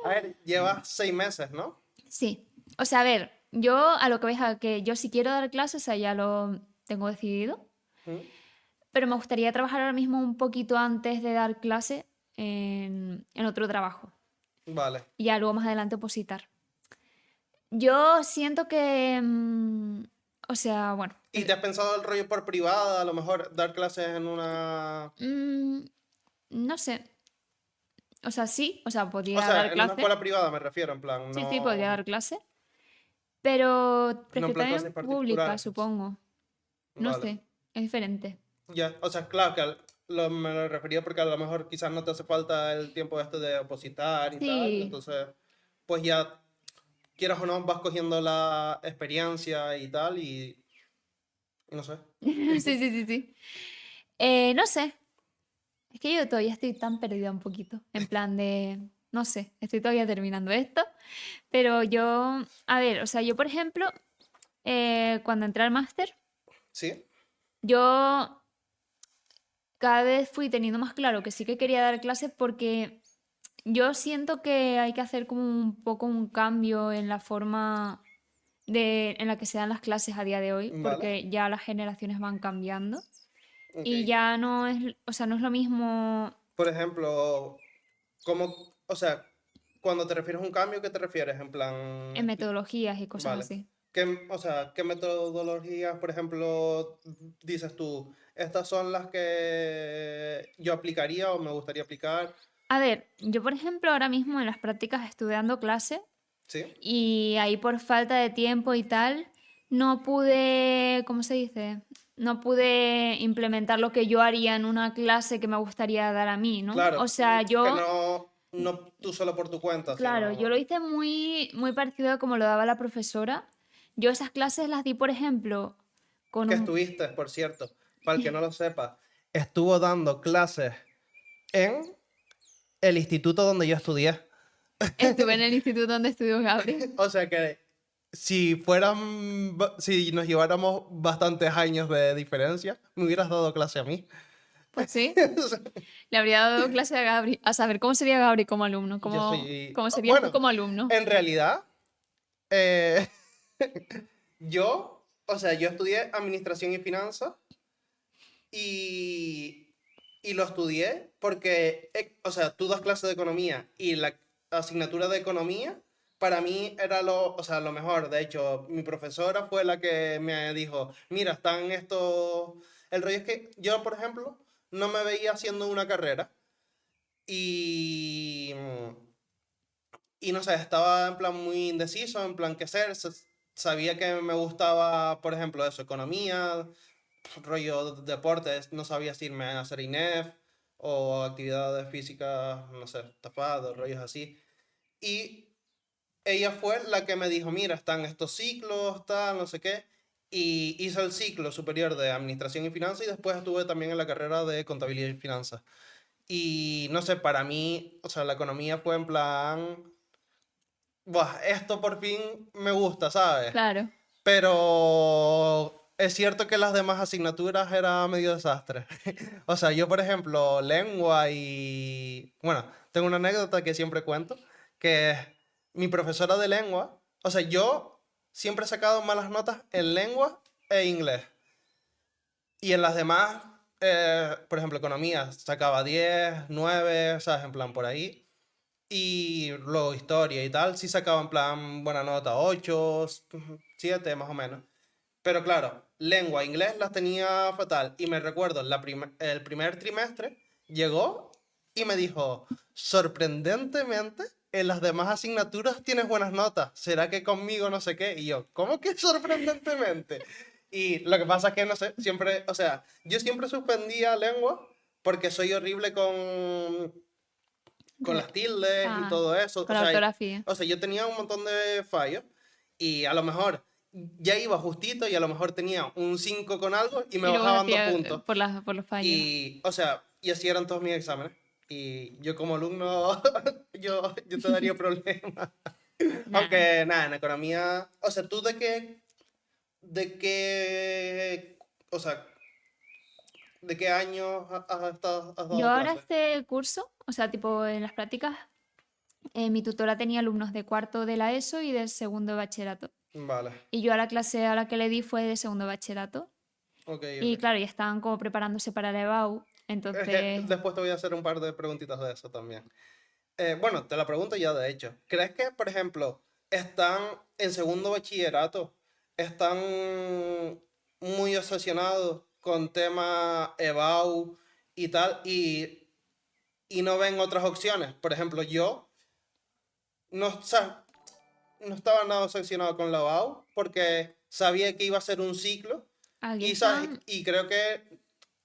A ver, llevas 6 meses, ¿no? Sí, o sea, a ver, yo a lo que veis a que yo si quiero dar clases, o sea, ya lo tengo decidido, Mm, pero me gustaría trabajar ahora mismo un poquito antes de dar clase en otro trabajo vale. y ya luego más adelante opositar. Yo siento que, o sea, bueno, ¿Y te has pensado el rollo por privada? A lo mejor dar clases en una... mm, no sé, o sea, sí, o sea, O podría dar sea, en una clase, escuela privada me refiero, en plan, sí, sí, podría no, dar clase, pero no en prefiero plan también clases pública, particulares. supongo, no Vale. sé, es diferente. Ya, o sea, claro que me lo refería porque a lo mejor quizás no te hace falta el tiempo este de opositar y tal, Sí, entonces, pues ya, quieras o no, vas cogiendo la experiencia y tal, y no sé. sí, sí, sí, sí. No sé, es que yo todavía estoy tan perdida un poquito, en plan de, no sé, estoy todavía terminando esto, pero yo, a ver, o sea, yo por ejemplo, cuando entré al máster, ¿Sí? yo cada vez fui teniendo más claro que sí que quería dar clases porque yo siento que hay que hacer como un poco un cambio en la forma en la que se dan las clases a día de hoy, Vale, porque ya las generaciones van cambiando ok. y ya no es, o sea, no es lo mismo Por ejemplo, ¿cómo, o sea, cuando te refieres a un cambio, ¿qué te refieres? En plan, en metodologías y cosas vale. así. O sea, ¿qué metodologías, por ejemplo, dices tú? Estas son las que yo aplicaría o me gustaría aplicar. A ver, yo por ejemplo ahora mismo en las prácticas estuve dando clase ¿Sí? y ahí por falta de tiempo y tal, no pude, ¿cómo se dice? No pude implementar lo que yo haría en una clase que me gustaría dar a mí, ¿no? O Claro, sea, que yo, no, no tú solo por tu cuenta, claro, yo sino lo hice muy, muy parecido a como lo daba la profesora. Yo esas clases las di, por ejemplo, con que un... estuviste, por cierto, para el que no lo sepa, estuvo dando clases en el instituto donde yo estudié. Estuve en el instituto donde estudió Gabriel. O sea que si si nos lleváramos bastantes años de diferencia, me hubieras dado clase a mí. Pues sí, le habría dado clase a Gabri, a saber cómo sería Gabri como alumno, Yo soy, cómo serías tú bueno, como alumno. en realidad, eh, yo, o sea, yo estudié administración y finanzas y, y lo estudié porque, o sea, tú das clases de economía y la asignatura de economía para mí era o sea, lo mejor. De hecho, mi profesora fue la que me dijo, mira, están estos... El rollo es que yo, por ejemplo, no me veía haciendo una carrera y, y no sé, estaba en plan muy indeciso, en plan qué hacer. Sabía que me gustaba, por ejemplo, eso, economía, rollo deportes, no sabía si irme a hacer INEF o actividades físicas, no sé, tapados, rollos así. Y ella fue la que me dijo, mira, están estos ciclos, tal, no sé qué. Y hice el ciclo superior de Administración y Finanzas y después estuve también en la carrera de Contabilidad y Finanzas. Y no sé, para mí, o sea, la economía fue en plan, buah, esto por fin me gusta, ¿sabes? Claro. Pero es cierto que las demás asignaturas era medio desastre. O sea, yo, por ejemplo, lengua y... Bueno, tengo una anécdota que siempre cuento, que es mi profesora de lengua. O sea, yo siempre he sacado malas notas en lengua e inglés. Y en las demás, por ejemplo, economía, sacaba 10 9, ¿sabes? En plan, por ahí. Y luego historia y tal, sí sacaba en plan buena nota, 8 7 más o menos. Pero claro, lengua, inglés las tenía fatal. Y me recuerdo, el primer trimestre llegó y me dijo, sorprendentemente, en las demás asignaturas tienes buenas notas. ¿Será que conmigo no sé qué? Y yo, ¿cómo que sorprendentemente? Y lo que pasa es que, no sé, siempre, o sea, yo siempre suspendía lengua porque soy horrible con las tildes y Ah, todo eso. con la ortografía. O sea, yo tenía un montón de fallos y a lo mejor ya iba justito y a lo mejor tenía un 5 con algo y me Y luego se bajaban dos hacía puntos. por los fallos. Y, o sea, y así eran todos mis exámenes. Y yo como alumno, yo te daría problemas. Nada. Aunque nada, en economía, o sea, ¿tú o sea, de qué año has Yo dado ahora clases? este curso, o sea, tipo en las prácticas, mi tutora tenía alumnos de cuarto de la ESO y de segundo de bachillerato. Vale, Y yo a la clase a la que le di fue de segundo de bachillerato. ok, Y ok. claro, ya estaban como preparándose para el EBAU. Es que Entonces, después te voy a hacer un par de preguntitas de eso también. Bueno, te la pregunto ya de hecho. ¿Crees que, por ejemplo, están en segundo bachillerato, están muy obsesionados con temas EBAU y tal, y no ven otras opciones? Por ejemplo, yo no, no estaba nada obsesionado con la EBAU porque sabía que iba a ser un ciclo aquí y, están. y creo que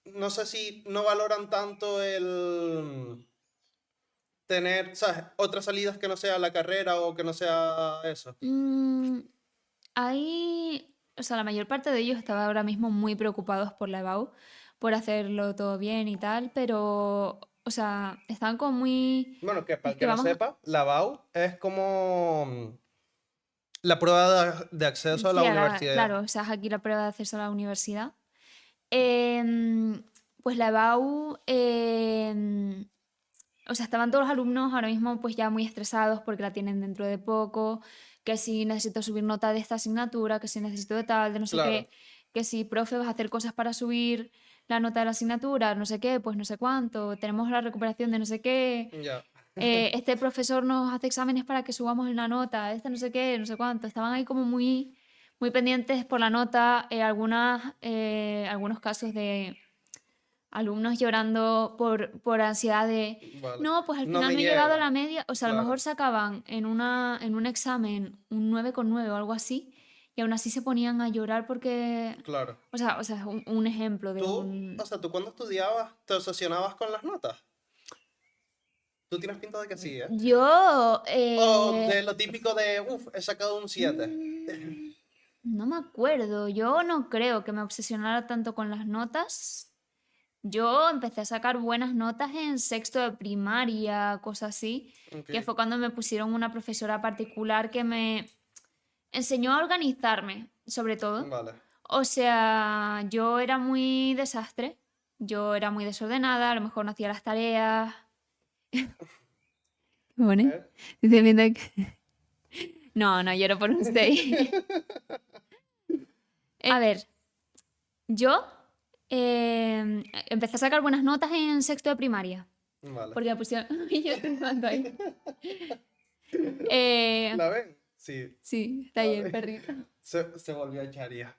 no sé si no valoran tanto el tener, ¿sabes? Otras salidas que no sea la carrera o que no sea eso. mm, Ahí, o sea, la mayor parte de ellos estaba ahora mismo muy preocupados por la EBAU, por hacerlo todo bien y tal, pero, o sea, estaban como muy... Bueno, que para Es el que que no vamos, sepa, la BAU es como la prueba de acceso a la sí, universidad. claro, o sea, es aquí la prueba de acceso a la universidad. Em, pues la EBAU, o sea, estaban todos los alumnos ahora mismo pues ya muy estresados porque la tienen dentro de poco, que si necesito subir nota de esta asignatura, que si necesito de tal, de no sé Claro, qué, que si, profe, vas a hacer cosas para subir la nota de la asignatura, no sé qué, pues no sé cuánto, tenemos la recuperación de no sé qué, ya. este profesor nos hace exámenes para que subamos la nota, este no sé qué, no sé cuánto, estaban ahí como muy, muy pendientes por la nota, algunos casos de alumnos llorando por ansiedad de, Vale. no, pues al No final me no he llegado a llega. la media, o sea, a lo Claro, mejor sacaban en un examen un 9,9 o algo así, y aún así se ponían a llorar porque, claro. o sea, es un ejemplo de Tú, o un... sea, tú cuando estudiabas, ¿te obsesionabas con las notas? Tú tienes pinta de que sí, ¿eh? Yo, O de lo típico de, uff, he sacado un 7. mm, no me acuerdo, yo no creo que me obsesionara tanto con las notas. Yo empecé a sacar buenas notas en sexto de primaria, cosas así, Ok, que fue cuando me pusieron una profesora particular que me enseñó a organizarme, sobre todo. vale. O sea, yo era muy desastre, yo era muy desordenada, a lo mejor no hacía las tareas. ¿Me pone? ¿Eh? Dice, viendo que... No, no, yo era por un 6. A ver, yo empecé a sacar buenas notas en sexto de primaria, Vale. porque me pusieron... Y yo estoy ahí. Eh, ¿La ven? Sí. Sí, está ahí el Vale. perrito. Se volvió a echar ya.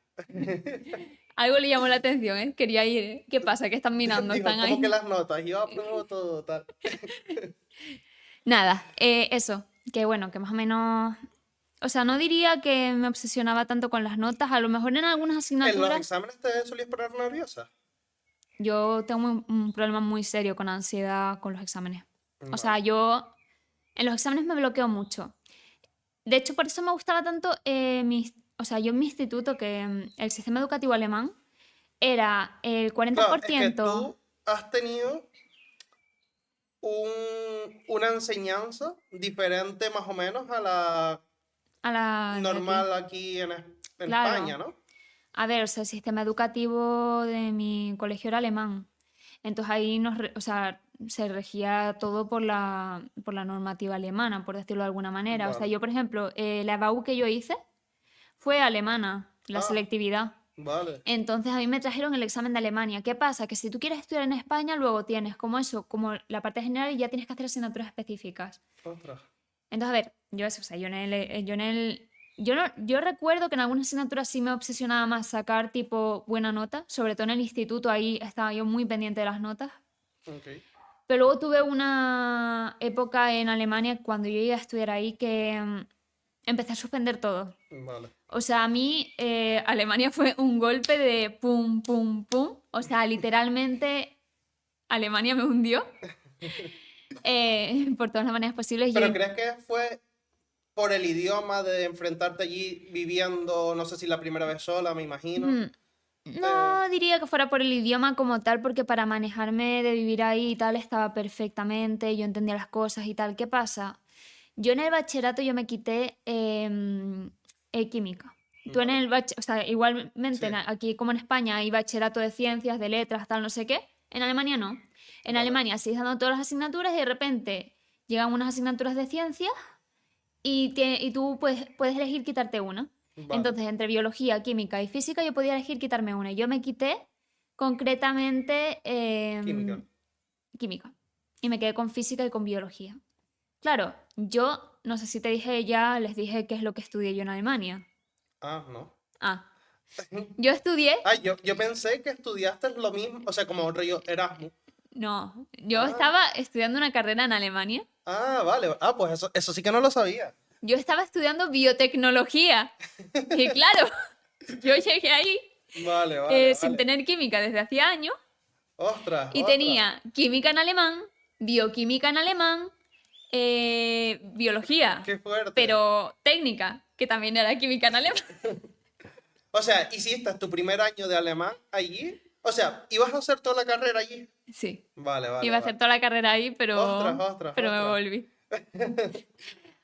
Algo le llamó la atención, ¿eh? Quería ir, ¿eh? ¿Qué pasa? ¿Qué están mirando? Dijo, ¿Están ¿cómo que ahí? las notas? Yo apruebo todo, tal. Nada, eso. Que bueno, que más o menos... O sea, no diría que me obsesionaba tanto con las notas. A lo mejor en algunas ¿En los asignaturas exámenes te solías poner nerviosa? yo tengo un problema muy serio con ansiedad con los exámenes. O sea, Vale. yo en los exámenes me bloqueo mucho. De hecho, por eso me gustaba tanto o sea, yo en mi instituto, que el sistema educativo alemán era el Claro, es que 40%. tú has tenido una enseñanza diferente más o menos a la A la de aquí. normal aquí en España, Claro. ¿no? A ver, o sea, el sistema educativo de mi colegio era alemán. Entonces ahí o sea, se regía todo por la normativa alemana, por decirlo de alguna manera. O sea, Vale. yo, por ejemplo, la EBAU que yo hice fue alemana, la Ah, selectividad. vale. Entonces a mí me trajeron el examen de Alemania. ¿Qué pasa? Que si tú quieres estudiar en España, luego tienes como eso, como la parte general y ya tienes que hacer asignaturas específicas. Ostras. Entonces, a ver, yo eso, o sea, yo no, yo recuerdo que en algunas asignaturas sí me obsesionaba más sacar tipo buena nota, sobre todo en el instituto, ahí estaba yo muy pendiente de las notas. Ok. Pero luego tuve una época en Alemania cuando yo iba a estudiar ahí que empecé a suspender todo. Vale. O sea, a mí Alemania fue un golpe de pum, pum, pum. O sea, literalmente Alemania me hundió por todas las maneras posibles. ¿Pero crees que fue por el idioma de enfrentarte allí viviendo, no sé si la primera vez sola, me imagino? Mm, Eh, no diría que fuera por el idioma como tal, porque para manejarme de vivir ahí y tal estaba perfectamente, yo entendía las cosas y tal. ¿Qué pasa? Yo en el bachillerato yo me quité química. Tú en vale. el o sea, igualmente Sí. aquí como en España hay bachillerato de ciencias, de letras, tal, no sé qué. En Alemania no. En Vale. Alemania sigues dando todas las asignaturas y de repente llegan unas asignaturas de ciencias y tú puedes elegir quitarte una. Vale. Entonces, entre biología, química y física, yo podía elegir quitarme una. Y yo me quité concretamente Química. química. Y me quedé con física y con biología. Claro, yo no sé si te dije ya, les dije qué es lo que estudié yo en Alemania. Ah, no. Ah, yo estudié, Ah, yo pensé que estudiaste lo mismo, o sea, como rollo Erasmus. no, yo Ah, estaba estudiando una carrera en Alemania. vale. Ah, pues eso sí que no lo sabía. Yo estaba estudiando biotecnología. Y claro, yo llegué ahí Vale, vale, sin vale. tener química desde hacía años. Ostras, Y ostras. tenía química en alemán, bioquímica en alemán, biología, Qué fuerte. pero técnica, que también era química en alemán. O sea, hiciste tu primer año de alemán allí. O sea, ibas a hacer toda la carrera allí. Sí, Vale, vale, iba a vale. hacer toda la carrera ahí, Ostras, ostras, pero me ostras. volví.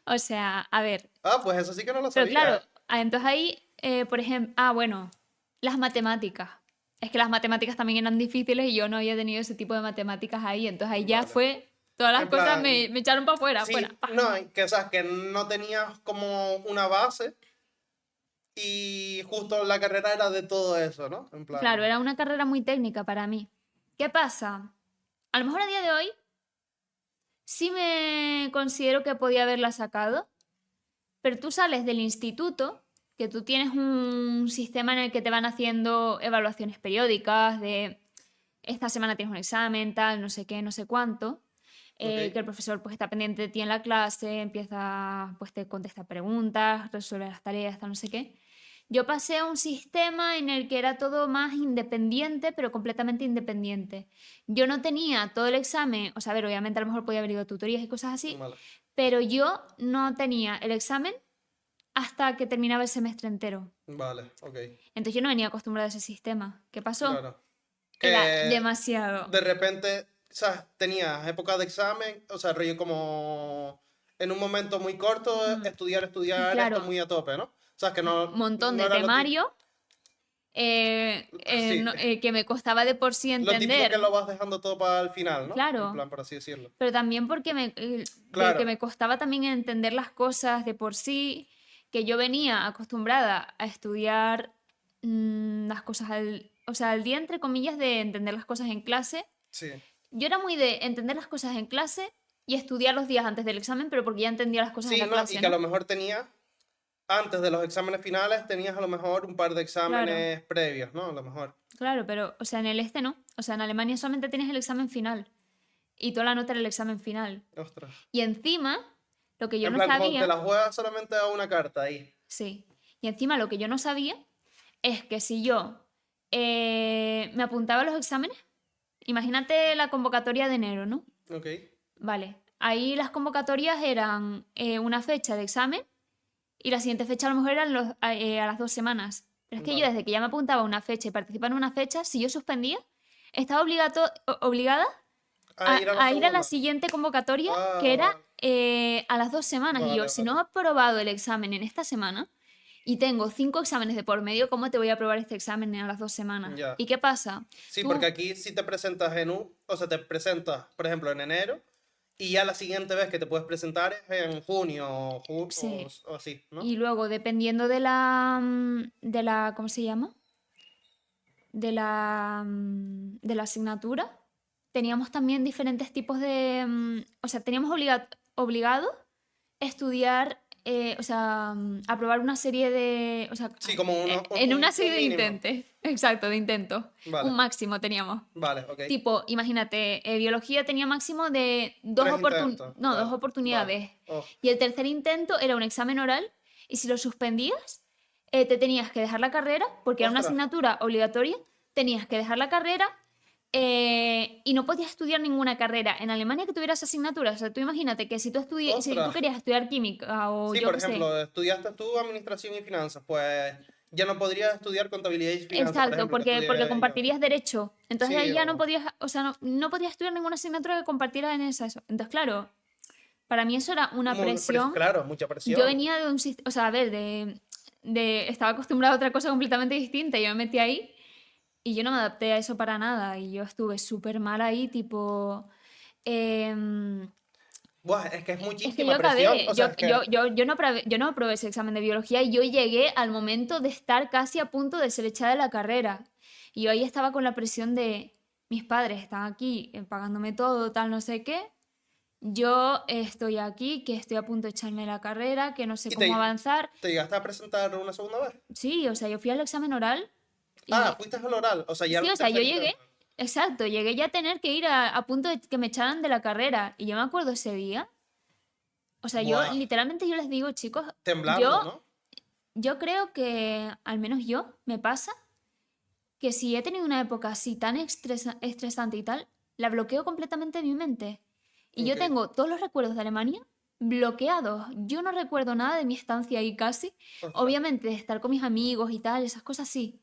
O sea, a ver, Ah, pues eso sí que no lo pero sabía, claro, ¿eh? entonces ahí, por ejemplo, bueno, las matemáticas. Es que las matemáticas también eran difíciles y yo no había tenido ese tipo de matemáticas ahí, entonces ahí ya Vale. fue, todas las En cosas plan, me echaron para afuera, afuera. sí, Pa. no, que, o sea, que no tenías como una base y justo la carrera era de todo eso, ¿no? En Claro, plan, era una carrera muy técnica para mí. ¿Qué pasa? A lo mejor a día de hoy sí me considero que podía haberla sacado, pero tú sales del instituto, que tú tienes un sistema en el que te van haciendo evaluaciones periódicas de esta semana tienes un examen, tal, no sé qué, no sé cuánto, ok, que el profesor pues está pendiente de ti en la clase, empieza, pues te contesta preguntas, resuelve las tareas, tal, no sé qué. Yo pasé a un sistema en el que era todo más independiente, pero completamente independiente. Yo no tenía todo el examen, o sea, a ver, obviamente a lo mejor podía haber ido a tutorías y cosas así, vale, pero yo no tenía el examen hasta que terminaba el semestre entero. vale, ok, Entonces yo no venía acostumbrada a ese sistema. ¿Qué pasó? claro. Era Que demasiado. de repente, ¿sabes? Tenías época de examen, o sea, rollo como en un momento muy corto, Mm, estudiar esto claro, muy a tope, ¿no? O sea, que no, montón no de era lo típico, temario sí, que me costaba de por sí lo típico que lo entender. vas dejando todo para el final, ¿no? En Claro, plan, por así decirlo. pero también porque de que Claro, me costaba también entender las cosas de por sí, que yo venía acostumbrada a estudiar las cosas o sea, al día entre comillas de entender las cosas en clase. sí. Yo era muy de entender las cosas en clase y estudiar los días antes del examen, pero porque ya entendía las cosas en Sí, la no, y clase, que a lo ¿no? mejor tenías, antes de los exámenes finales, tenías a lo mejor un par de Claro, exámenes previos, ¿no? A lo mejor. claro, pero, o sea, en el este no. O sea, en Alemania solamente tienes el examen final y toda la nota era el examen final. Ostras. Y encima, lo que yo En no plan, como te sabía, la juegas solamente a una carta ahí. sí, y encima lo que yo no sabía es que si yo me apuntaba a los exámenes, imagínate la convocatoria de enero, ¿no? Ok. Vale, ahí las convocatorias eran una fecha de examen y la siguiente fecha a lo mejor eran a las 2 semanas. Pero es que yo Vale. desde que ya me apuntaba a una fecha y participaba en una fecha, si yo suspendía, estaba obligada A ir a la a ir a la segunda. siguiente convocatoria, que Ah, era vale. a las 2 semanas. Y yo, Vale, si vale. no he aprobado el examen en esta semana y tengo 5 exámenes de por medio, ¿cómo te voy a aprobar este examen a las 2 semanas? Ya. ¿Y qué pasa? Sí, porque Tú, aquí si te presentas o sea, te presentas, por ejemplo, en enero, y ya la siguiente vez que te puedes presentar es en junio sí. o así, ¿no? Y luego, dependiendo de la, ¿cómo se llama? De la asignatura, teníamos también diferentes tipos o sea, teníamos obligado estudiar, o sea, aprobar una serie de, o sea, Sí, como en una serie un de mínimo. intentos, exacto, de intentos, un Vale, máximo teníamos. vale, ok. Tipo, imagínate, biología tenía máximo de Tres intentos, dos vale, vale. oportunidades. Oh, Y el tercer intento era un examen oral y si lo suspendías, te tenías que dejar la carrera, porque era una ostras, asignatura obligatoria, tenías que dejar la carrera y no podías estudiar ninguna carrera en Alemania que tuvieras asignaturas. O sea, tú imagínate que si tú ostras. querías estudiar química o Sí, yo por qué sé. ejemplo, estudiaste tú administración y finanzas, pues ya no podrías estudiar contabilidad y finanzas, por Exacto, ejemplo, que porque estudié yo. compartirías derecho. Entonces Sí, ahí ya no podías, o sea, no podías estudiar ninguna asignatura que compartiera en esa eso. Entonces, claro, para mí eso era una presión. claro, mucha Yo presión. venía de un sistema, o sea, a ver, estaba acostumbrada a otra cosa completamente distinta y yo me metí ahí y yo no me adapté a eso para nada y yo estuve súper mal ahí, tipo... em, Buah, es que es es que muchísima yo presión. acabé, O sea, es que. yo no aprobé ese examen de biología y yo llegué al momento de estar casi a punto de ser echada de la carrera. Y yo ahí estaba con la presión de mis padres están aquí pagándome todo, tal, no sé qué. Yo estoy aquí, que estoy a punto de echarme de la carrera, que no sé ¿Y cómo avanzar. te llegaste a presentar una segunda vez? Sí, o sea, yo fui al examen oral Ah, y fuiste al oral, o sea, ya sí, el o sea, yo tercer llegué, intento. exacto, llegué ya a tener que ir a punto de que me echaran de la carrera. Y yo me acuerdo ese día. O sea, yo Buah, literalmente yo les digo, chicos, temblando, yo, ¿no? yo creo que, al menos yo, me pasa que si he tenido una época así tan estresante y tal, la bloqueo completamente en mi mente. Y yo Ok. tengo todos los recuerdos de Alemania bloqueados. Yo no recuerdo nada de mi estancia ahí casi. Ostras. Obviamente, de estar con mis amigos y tal, esas cosas sí.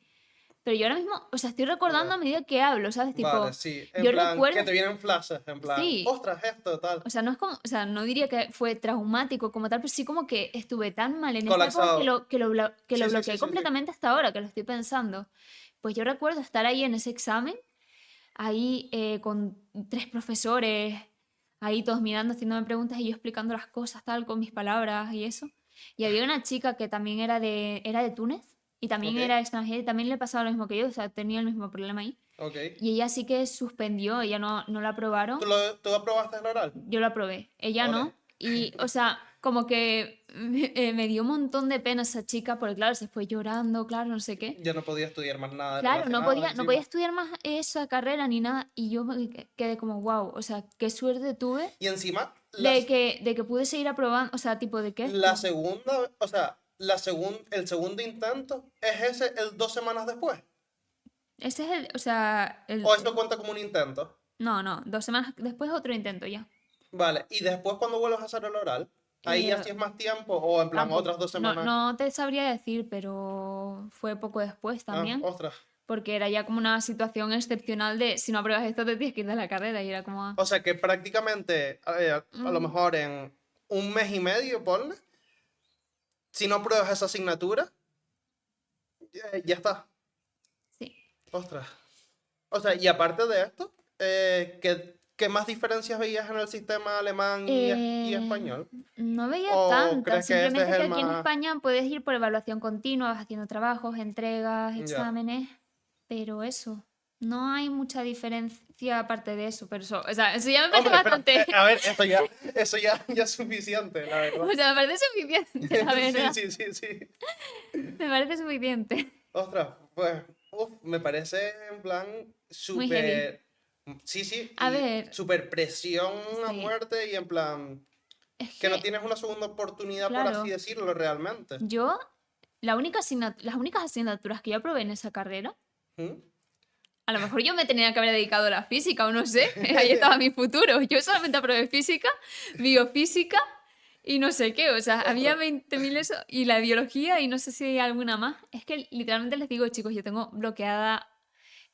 Pero yo ahora mismo, o sea, estoy recordando Ya. a medida que hablo, ¿sabes? Vale, Tipo, sí. En yo plan, recuerdo, que te vienen flashes, en plan, sí, ostras, esto, tal. o sea, no es como, o sea, no diría que fue traumático como tal, pero sí como que estuve tan mal en esa época Colapsado. que lo Sí, sí, sí, bloqueé sí, sí. completamente hasta ahora, que lo estoy pensando. Pues yo recuerdo estar ahí en ese examen, ahí con 3 profesores, ahí todos mirando, haciéndome preguntas y yo explicando las cosas tal, con mis palabras y eso. Y había una chica que también era de Túnez y también Ok, era extranjera y también le pasaba lo mismo que yo, o sea, tenía el mismo problema ahí. ok. Y ella sí que suspendió, ella no la aprobaron. ¿Tú aprobaste el oral? Yo lo aprobé, ella Ole. no. Y, o sea, como que me dio un montón de pena esa chica, porque claro, se fue llorando, claro, no sé qué. Ya no podía estudiar más nada Claro, relacionado no podía encima. estudiar más esa carrera ni nada. Y yo me quedé como, wow, o sea, qué suerte tuve Y encima, de que pude seguir aprobando, o sea, tipo, ¿de qué? la segunda, o sea, el segundo intento es ese el 2 semanas después. Ese es o sea, O esto cuenta como un intento. no, 2 semanas después otro intento ya. Vale, y después cuando vuelvas a hacer el oral, ahí ya Eh, sí es más tiempo, o en plan Tampoco, otras 2 semanas. no te sabría decir, pero fue poco después Ah, también. ostras. Porque era ya como una situación excepcional de si no apruebas esto te tienes que ir de la carrera y era como... O sea que prácticamente, a lo mm, mejor en un mes y medio, ponle, si no pruebas esa asignatura, ya está. sí. Ostras. O sea, y aparte de esto, ¿qué más diferencias veías en el sistema alemán y Eh, español? no veía ¿O tantas, crees que ese es simplemente que el aquí en más... España puedes ir por evaluación continua, vas haciendo trabajos, entregas, Ya. exámenes, pero eso, no hay mucha diferencia aparte de eso, pero eso, o sea, eso ya me parece Hombre, pero, bastante, a ver, ya es suficiente, la verdad. o sea, me parece suficiente, la Sí, verdad, sí, sí, sí. me parece suficiente, Ostras, pues, me parece en plan muy heavy. súper... Sí, sí, A y ver, súper presión a sí, muerte y en plan es que no que, tienes una segunda oportunidad, por así claro, decirlo, realmente. yo, las únicas asignaturas que yo aprobé en esa carrera, ¿Mm? a lo mejor yo me tenía que haber dedicado a la física o no sé, ahí estaba mi futuro. Yo solamente aprobé física, biofísica y no sé qué, o sea, había 20.000 eso, y la biología y no sé si hay alguna más. Es que literalmente les digo, chicos, yo tengo bloqueada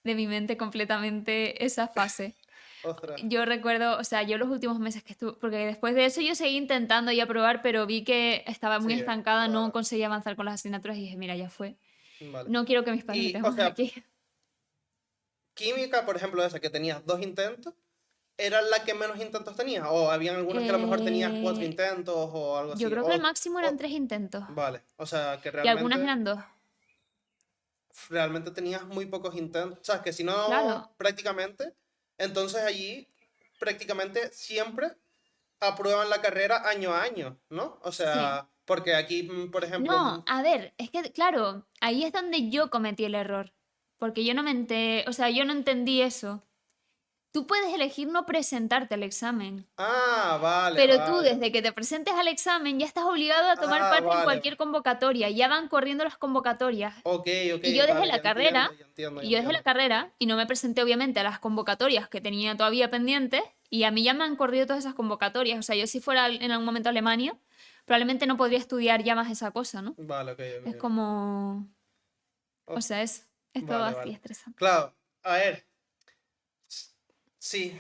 de mi mente completamente esa fase. Ostras. Yo recuerdo, o sea, yo los últimos meses que estuve, porque después de eso yo seguí intentando ya probar, pero vi que estaba muy Sí, estancada, no claro. conseguía avanzar con las asignaturas y dije, mira, ya fue. Vale. No quiero que mis padres me Y, o tengan sea, aquí. química, por ejemplo, esa que tenías 2 intentos, ¿era la que menos intentos tenías? ¿O habían algunas que a lo mejor tenías 4 intentos o algo Yo así? creo que el máximo eran 3 intentos Vale, o sea, que y algunas realmente, eran 2. realmente tenías muy pocos intentos. O sea, que si Claro. no, prácticamente, entonces allí prácticamente siempre aprueban la carrera año a año, ¿no? O Sí. sea, porque aquí, por ejemplo, No, a ver, es que, claro, ahí es donde yo cometí el error. Porque yo no me o sea, yo no entendí eso. Tú puedes elegir no presentarte al examen. vale, Pero tú, vale. desde que te presentes al examen, ya estás obligado a tomar parte en Vale. cualquier convocatoria. Ya van corriendo las convocatorias. Ok, ok, Y yo dejé vale, la carrera, ya entiendo, ya y yo dejé la entiendo. carrera y no me presenté obviamente a las convocatorias que tenía todavía pendientes. Y a mí ya me han corrido todas esas convocatorias. O sea, yo si fuera en algún momento a Alemania, probablemente no podría estudiar ya más esa cosa, ¿no? Vale, ok, ok, Es ok. como... O Oh, sea, es todo vale, así vale. estresante. Claro, a ver, s- sí,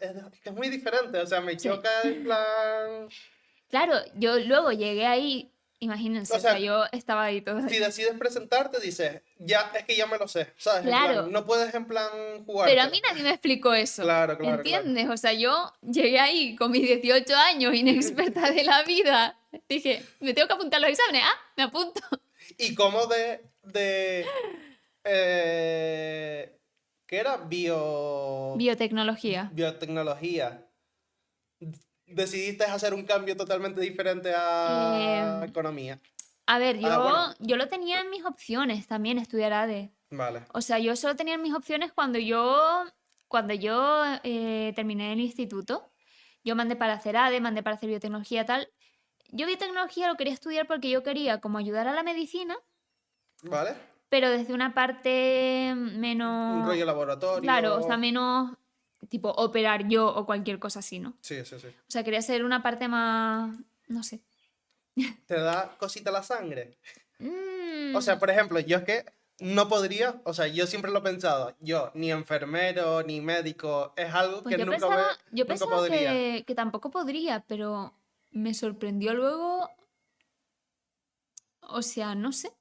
es que es muy diferente, o sea, me Sí. choca el plan... Claro, yo luego llegué ahí, O imagínense, o sea, sea, yo estaba ahí todo. si decides presentarte, dices, ya, es que ya me lo sé, ¿sabes? En plan, Claro, no puedes en plan pero a jugártela. mí nadie me explicó eso, Claro, claro, claro. ¿entiendes? O sea, yo llegué ahí con mis 18 años, inexperta de la vida. Dije, me tengo que apuntar a los exámenes. Ah, me apunto. ¿Y cómo eh, ¿qué era? Biotecnología. Biotecnología. Decidiste hacer un cambio totalmente diferente a Eh, economía. a ver, Ah, bueno, yo lo tenía en mis opciones también, estudiar ADE. vale, O sea, yo solo tenía en mis opciones cuando yo terminé el instituto. Yo mandé para hacer ADE, mandé para hacer biotecnología, tal. Yo biotecnología lo quería estudiar porque yo quería como ayudar a la medicina, vale. pero desde una parte Un menos, rollo claro, o sea, laboratorio. menos tipo operar yo o cualquier cosa así, ¿no? Sí, sí, sí. O sea, quería ser una parte más, no sé. ¿Te da cosita la sangre? O sea, Mm, por ejemplo, yo es que no podría, o sea, yo siempre lo he pensado, yo ni enfermero ni médico, es algo pues que yo pensaba, yo nunca pensaba podría. que tampoco podría, pero me sorprendió luego, o sea, no sé.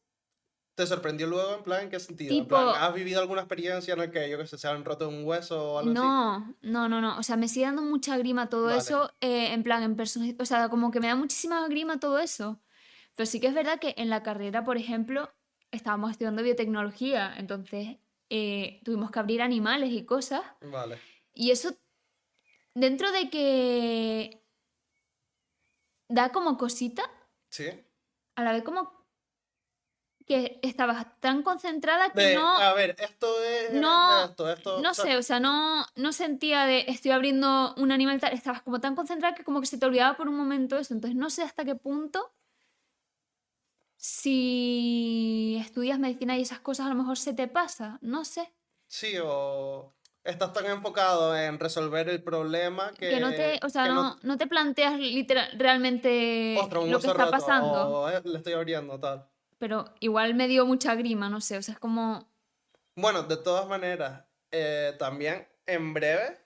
¿Te sorprendió luego en plan en qué sentido? En Tipo, plan, ¿has vivido alguna experiencia en la que, yo que sé, se han roto un hueso o algo así? no. O sea, me sigue dando mucha grima todo Vale, eso, en plan, en persona. O sea, como que me da muchísima grima todo eso. Pero sí que es verdad que en la carrera, por ejemplo, estábamos estudiando biotecnología, entonces tuvimos que abrir animales y cosas. vale. Y eso, dentro de que da como cosita, ¿Sí? a la vez como que estabas tan concentrada que A ver, esto es no, esto, o no sea, sé, o sea, no sentía de estoy abriendo un animal tal, estabas como tan concentrada que como que se te olvidaba por un momento eso. Entonces no sé hasta qué punto, si estudias medicina y esas cosas, a lo mejor se te pasa, no sé. sí, o estás tan enfocado en resolver el problema Que no te, o sea, que no, no te planteas literal, realmente ostras, un lo que hueso está roto, pasando. o le estoy abriendo, tal. Pero igual me dio mucha grima, no sé, o sea, es como... Bueno, de todas maneras, también en breve,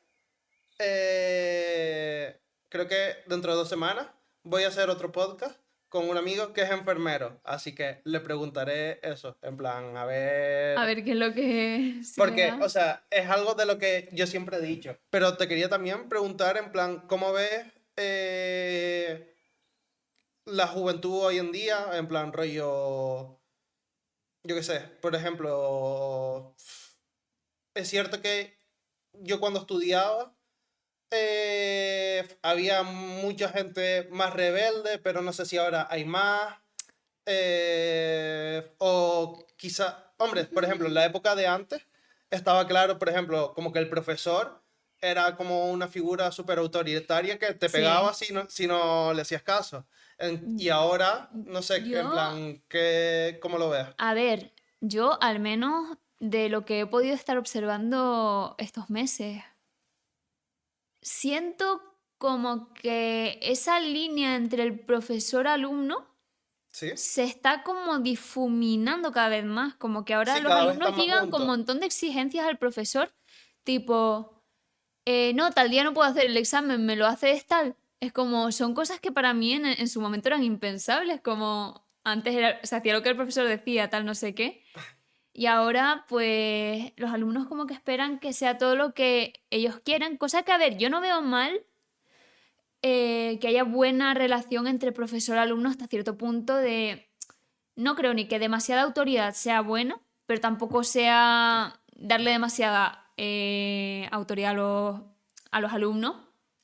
creo que dentro de 2 semanas, voy a hacer otro podcast con un amigo que es enfermero, así que le preguntaré eso, en plan, a A ver. ver qué es lo que se me Porque, da. o sea, es algo de lo que yo siempre he dicho. Pero te quería también preguntar, en plan, ¿cómo ves la juventud hoy en día? En plan, rollo, yo qué sé, por ejemplo, es cierto que yo cuando estudiaba había mucha gente más rebelde, pero no sé si ahora hay más. O quizá, hombre, por ejemplo, en la época de antes estaba claro, por ejemplo, como que el profesor era como una figura súper autoritaria que te pegaba Sí. si no le hacías caso. Y ahora, no sé, en Yo, plan, ¿cómo lo ves? a ver, yo al menos de lo que he podido estar observando estos meses, siento como que esa línea entre el profesor-alumno ¿Sí? se está como difuminando cada vez más, como que ahora Sí, los cada vez están alumnos más llegan con un juntos. montón de exigencias al profesor, tipo, no, tal día no puedo hacer el examen, me lo haces tal. Es como, son cosas que para mí en su momento eran impensables, como antes se hacía lo que el profesor decía, tal no sé qué. Y ahora, pues, los alumnos como que esperan que sea todo lo que ellos quieran, cosa que, a ver, yo no veo mal que haya buena relación entre profesor-alumno hasta cierto punto de... No creo ni que demasiada autoridad sea buena, pero tampoco sea darle demasiada autoridad a los alumnos,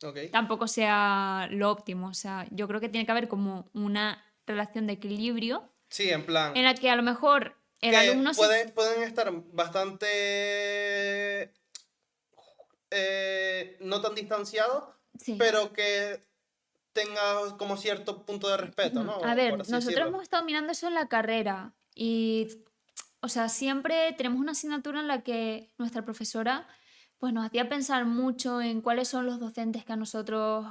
Ok. tampoco sea lo óptimo. O sea, yo creo que tiene que haber como una relación de equilibrio Sí, en plan, en la que a lo mejor el que alumno se... pueden estar bastante no tan distanciados, Sí. pero que tenga como cierto punto de respeto, Ujú. A ¿no? Por ver, así nosotros decirlo. hemos estado mirando eso en la carrera y, o sea, siempre tenemos una asignatura en la que nuestra profesora pues nos hacía pensar mucho en cuáles son los docentes que a nosotros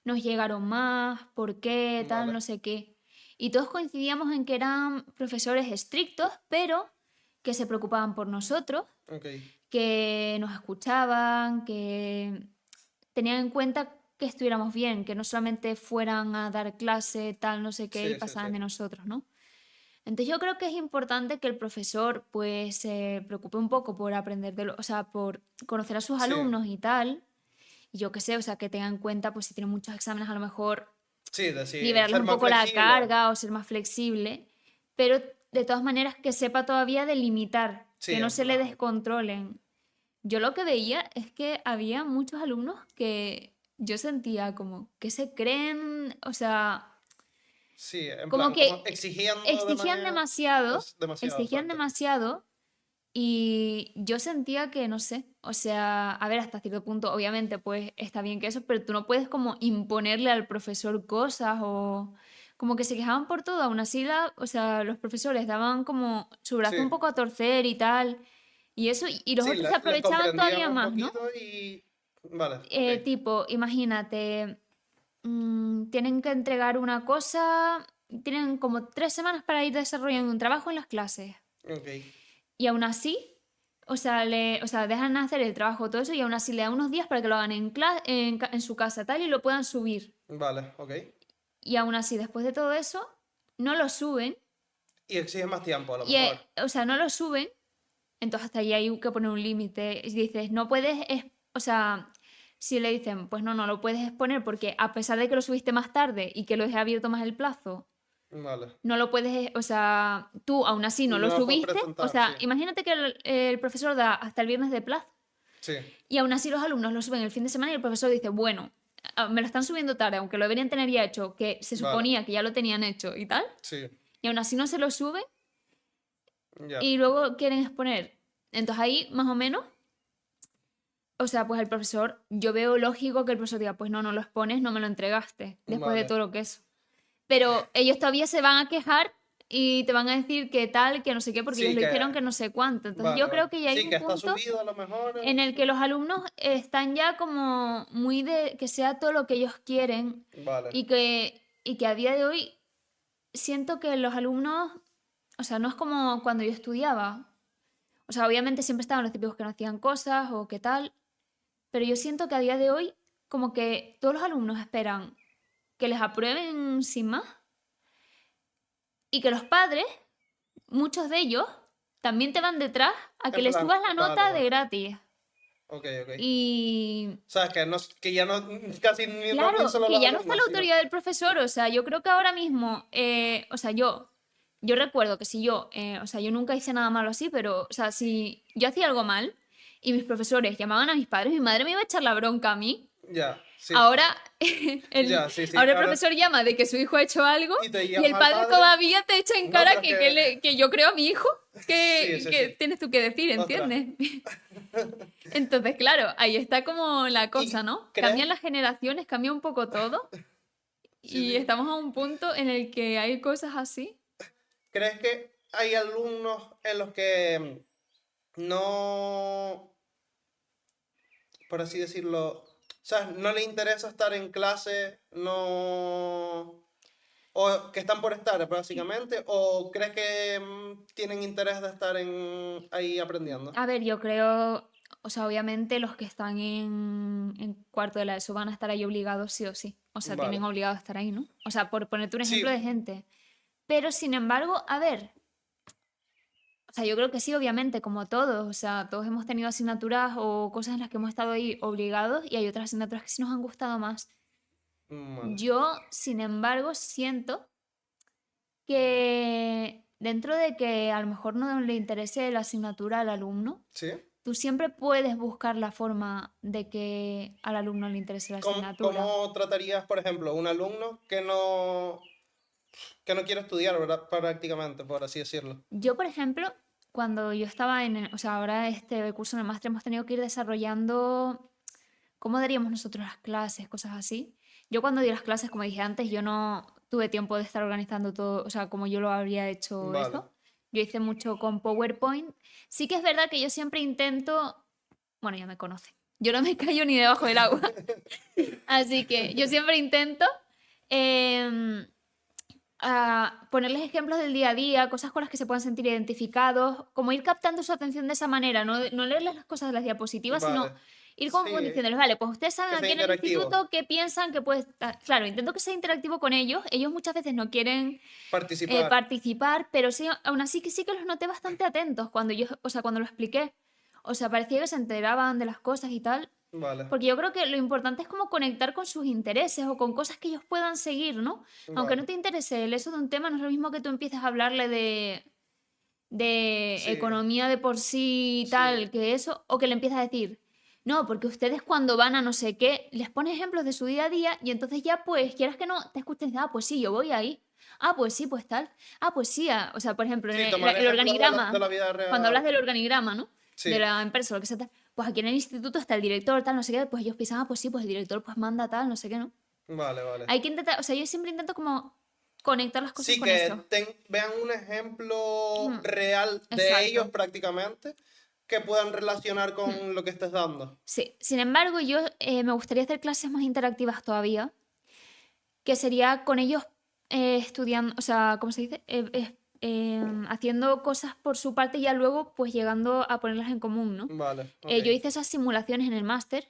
nos llegaron más, por qué, tal, Vale, no sé qué. Y todos coincidíamos en que eran profesores estrictos, pero que se preocupaban por nosotros, ok. que nos escuchaban, que tenían en cuenta que estuviéramos bien, que no solamente fueran a dar clase, tal, no sé qué, y Sí, sí, sí. pasaban de nosotros, ¿no? Entonces yo creo que es importante que el profesor pues se preocupe un poco por aprender de o sea, por conocer a sus Sí, alumnos y tal. Y yo qué sé, o sea, que tenga en cuenta pues si tienen muchos exámenes a lo mejor sí, decir, liberarles ser un más poco la flexible. carga o ser más flexible, pero de todas maneras que sepa todavía delimitar, Sí, que no en se le plan. descontrolen. Yo lo que veía es que había muchos alumnos que yo sentía como que se creen, o sea, Sí, en como plan, como que exigiendo de manera. Es demasiado, exigían exacto. demasiado y yo sentía que, no sé, o sea, a ver, hasta cierto punto, obviamente, pues está bien que eso, pero tú no puedes como imponerle al profesor cosas o como que se quejaban por todo, aún así, o sea, los profesores daban como su brazo un Sí, poco a torcer y tal, y eso, y los sí, otros se les aprovechaban comprendían todavía un más, ¿no? poquito y. Vale, ok. Tipo, imagínate, tienen que entregar una cosa, tienen como 3 semanas para ir desarrollando un trabajo en las clases. Ok. Y aún así, o sea, dejan hacer el trabajo, todo eso, y aún así le dan unos días para que lo hagan en su casa, tal, y lo puedan subir. Vale, ok. Y aún así, después de todo eso, no lo suben. Y exige más tiempo, a lo Y, mejor. o sea, no lo suben. Entonces hasta ahí hay que poner un límite. Y dices, no puedes, o sea, si le dicen, pues no, no lo puedes exponer porque a pesar de que lo subiste más tarde y que lo he abierto más el plazo, Vale. no lo puedes, o sea, tú aún así no lo No lo puedo subiste. O presentar, sí. sea, imagínate que el profesor da hasta el viernes de plazo Sí, y aún así los alumnos lo suben el fin de semana y el profesor dice, bueno, me lo están subiendo tarde, aunque lo deberían tener ya hecho, que se vale. suponía que ya lo tenían hecho y tal, Sí, y aún así no se lo suben ya. y luego quieren exponer. Entonces ahí, más o menos, o sea, pues el profesor, yo veo lógico que el profesor diga, pues no, no lo expones, no me lo entregaste, después de Vale. todo lo que es. Pero ellos todavía se van a quejar y te van a decir que tal, que no sé qué, porque ellos Sí, lo que. hicieron que no sé cuánto. Entonces Vale, yo vale. creo que ya hay Sí, un que está punto subido a lo mejor. en el que los alumnos están ya como muy de que sea todo lo que ellos quieren Vale. y que a día de hoy siento que los alumnos, o sea, no es como cuando yo estudiaba. O sea, obviamente siempre estaban los típicos que no hacían cosas o qué tal, pero yo siento que a día de hoy como que todos los alumnos esperan que les aprueben sin más y que los padres, muchos de ellos, también te van detrás a que En les plan, subas la vale, nota de vale. gratis. Ok, ok. Y Sabes que, no, que ya no, casi ni claro, solo que los ya no está alumnos, la sino. autoridad del profesor, o sea, yo creo que ahora mismo, o sea, yo recuerdo que si yo, o sea, yo nunca hice nada malo así, pero, o sea, si yo hacía algo mal y mis profesores llamaban a mis padres, mi madre me iba a echar la bronca a mí. Ya, sí. Ahora Ya, sí, sí. ahora el Ahora. profesor llama de que su hijo ha hecho algo Y te y el llama al padre padre. todavía te echa en No, cara pero es que. que yo creo a mi hijo. Sí, sí, Que sí. tienes tú que decir, Ostras. ¿entiendes? Entonces, claro, ahí está como la cosa, ¿Y ¿no? crees? Cambian las generaciones, cambia un poco todo Sí, y sí. estamos a un punto en el que hay cosas así. ¿Crees que hay alumnos en los que no, por así decirlo, sea, no le interesa estar en clase, no... O que están por estar, básicamente, o crees que tienen interés de estar ahí aprendiendo. A ver, yo creo, o sea, obviamente los que están en cuarto de la ESO van a estar ahí obligados sí o sí. O sea, tienen Vale. obligado a estar ahí, ¿no? O sea, por ponerte un ejemplo de Sí, gente. Pero sin embargo, a ver, o sea, yo creo que sí, obviamente, como todos. O sea, todos hemos tenido asignaturas o cosas en las que hemos estado ahí obligados y hay otras asignaturas que sí nos han gustado más. vale. Yo, sin embargo, siento que dentro de que a lo mejor no le interese la asignatura al alumno, ¿Sí? tú siempre puedes buscar la forma de que al alumno le interese la ¿Cómo, asignatura. cómo tratarías, por ejemplo, un alumno que no quiere estudiar, ¿verdad? Prácticamente, por así decirlo? Yo, por ejemplo, cuando yo estaba o sea, ahora este curso en el máster hemos tenido que ir desarrollando cómo daríamos nosotros las clases, cosas así. Yo cuando di las clases, como dije antes, yo no tuve tiempo de estar organizando todo, o sea, como yo lo habría hecho Vale. esto. Yo hice mucho con PowerPoint. Sí que es verdad que yo siempre intento, bueno, ya me conocen, yo no me callo ni debajo del agua, así que yo siempre intento em, ponerles ejemplos del día a día, cosas con las que se puedan sentir identificados, como ir captando su atención de esa manera, no leerles las cosas de las diapositivas, sino Vale. ir como Sí, diciéndoles, vale, pues ustedes saben que sea aquí en el interactivo. instituto qué piensan que puede estar. Claro, intento que sea interactivo con ellos, ellos muchas veces no quieren Participar. participar, pero sí, aún así que sí que los noté bastante atentos cuando yo, o sea, cuando lo expliqué. O sea, parecía que se enteraban de las cosas y tal. Vale. Porque yo creo que lo importante es como conectar con sus intereses o con cosas que ellos puedan seguir, ¿no? Aunque no Vale. te interese el eso de un tema, no es lo mismo que tú empieces a hablarle de Sí, economía de por sí y sí. tal, que eso, o que le empiezas a decir, no, porque ustedes cuando van a no sé qué, les pones ejemplos de su día a día y entonces ya pues, quieras que no, te escuchen, ah, pues sí, yo voy ahí. Ah, pues sí, pues tal. Ah, pues sí, o sea, por ejemplo, en Sí, tomar el ejemplos de organigrama, la vida cuando hablas real. del organigrama, ¿no? De Sí, la empresa, lo que sea tal, pues aquí en el instituto está el director, tal, no sé qué, pues ellos piensan, ah, pues sí, pues el director pues manda tal, no sé qué, ¿no? vale, vale. Hay que intentar, o sea, yo siempre intento como conectar las cosas Sí, con eso. que vean un ejemplo Mm, real de ellos exacto. prácticamente que puedan relacionar Mm. con lo que estés dando. Sí, sin embargo, yo me gustaría hacer clases más interactivas todavía, que sería con ellos estudiando, o sea, ¿cómo se dice? Haciendo cosas por su parte y ya luego pues llegando a ponerlas en común, ¿no? Vale, ok, Yo hice esas simulaciones en el máster.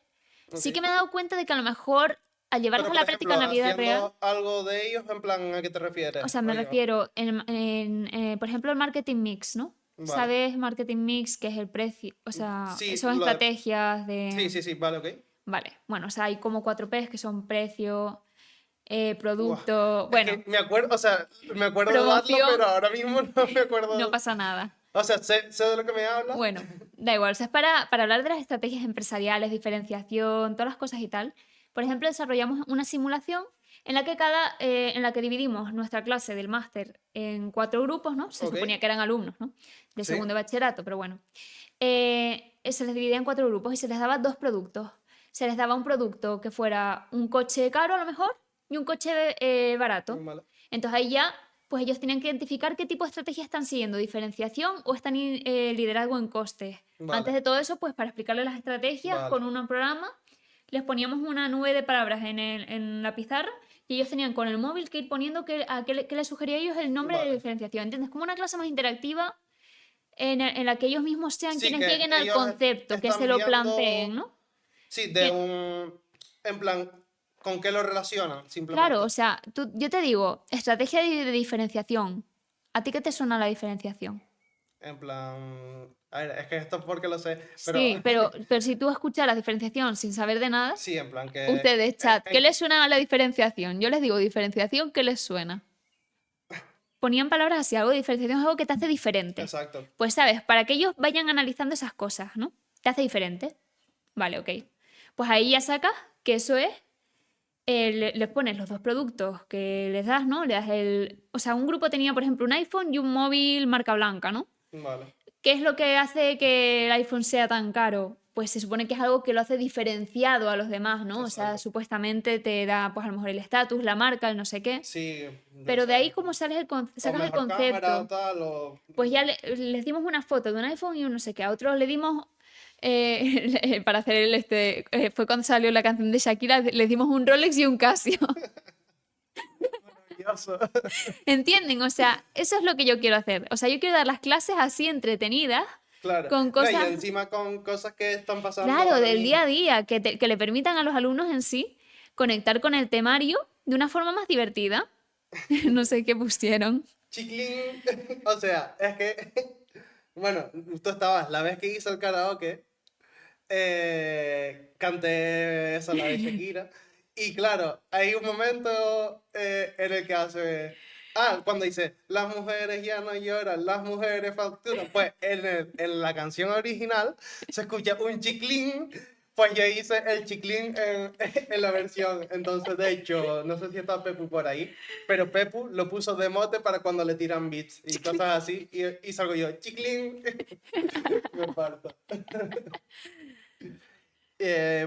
ok. Sí que me he dado cuenta de que a lo mejor al llevarlas Pero, a por la práctica en ejemplo, la vida real, haciendo algo de ellos, en plan, ¿a qué te o refieres? sea, me Rollo. refiero por ejemplo, el marketing mix, ¿no? Vale. ¿Sabes marketing mix, que es el precio? O sea, Sí, son estrategias sí, de... sí, sí, vale, ok. Vale, bueno, o sea, hay como 4 P's que son precio, Buah. producto, Es que bueno, me acuerdo, o sea, me acuerdo de darlo, promoción, pero ahora mismo no me no acuerdo. pasa nada. O sea, sé de lo que me hablas. Bueno, da igual, o sea, es para hablar de las estrategias empresariales, diferenciación, todas las cosas y tal. Por ejemplo, desarrollamos una simulación en la que en la que dividimos nuestra clase del máster en 4 grupos, ¿no? Se Ok, suponía que eran alumnos, ¿no? De sí, segundo de bachillerato, pero bueno. Se les dividía en 4 grupos y se les daba 2 productos. Se les daba un producto que fuera un coche caro a lo mejor y un coche barato. vale, Entonces ahí ya, pues ellos tenían que identificar qué tipo de estrategia están siguiendo, diferenciación o están liderazgo en costes. vale, Antes de todo eso, pues para explicarles las estrategias vale, con un programa, les poníamos una nube de palabras en la pizarra y ellos tenían con el móvil que ir poniendo qué les sugería a ellos el nombre de vale. diferenciación. ¿Entiendes? Como una clase más interactiva en la que ellos mismos sean Sí, quienes que lleguen al ellos concepto, que se están lo planteen, viendo, ¿no? sí, Que, en plan, ¿con qué lo relacionan? claro, o Simplemente. sea, yo te digo, estrategia de diferenciación. ¿A ti qué te suena la diferenciación? En plan, a ver, es que esto es porque lo sé, pero Sí, pero si tú escuchas la diferenciación sin saber de nada, sí, en plan que, ustedes, chat, ¿qué les suena a la diferenciación? Yo les digo diferenciación, ¿qué les suena? Ponían palabras así, algo de diferenciación es algo que te hace diferente. exacto, Pues sabes, para que ellos vayan analizando esas cosas, ¿no? Te hace diferente. Vale, ok. Pues ahí ya sacas que eso es, les pones los 2 productos que les das, ¿no? Le das o sea, un grupo tenía, por ejemplo, un iPhone y un móvil marca blanca, ¿no? vale, ¿Qué es lo que hace que el iPhone sea tan caro? Pues se supone que es algo que lo hace diferenciado a los demás, ¿no? O sea, exacto. supuestamente te da, pues a lo mejor el estatus, la marca, el no sé qué. Sí, yo qué Pero de sé. ahí, ¿cómo O sacas el mejor cámara, concepto? tal, o... Pues ya les dimos una foto de un iPhone y un no sé qué. A otros le dimos para hacer fue cuando salió la canción de Shakira, le dimos un Rolex y un Casio. Maravilloso. ¿Entienden? O sea, eso es lo que yo quiero hacer. O sea, yo quiero dar las clases así entretenidas, Claro. con No, y cosas, encima con cosas que están pasando claro, ahora del día mismo. a día, que le permitan a los alumnos en sí conectar con el temario de una forma más divertida. No sé qué pusieron. Chiclín. O sea, es que. Bueno, tú estabas la vez que hizo el karaoke. Canté esa, la de Shakira. Y claro, hay un momento en el que hace. Ah, cuando dice, las mujeres ya no lloran, las mujeres facturan. Pues en la canción original se escucha un chiclín. Pues yo hice el chiclín en la versión. Entonces, de hecho, no sé si está Pepu por ahí, pero Pepu lo puso de mote para cuando le tiran beats y cosas así. Y salgo yo, chiclín. Me parto.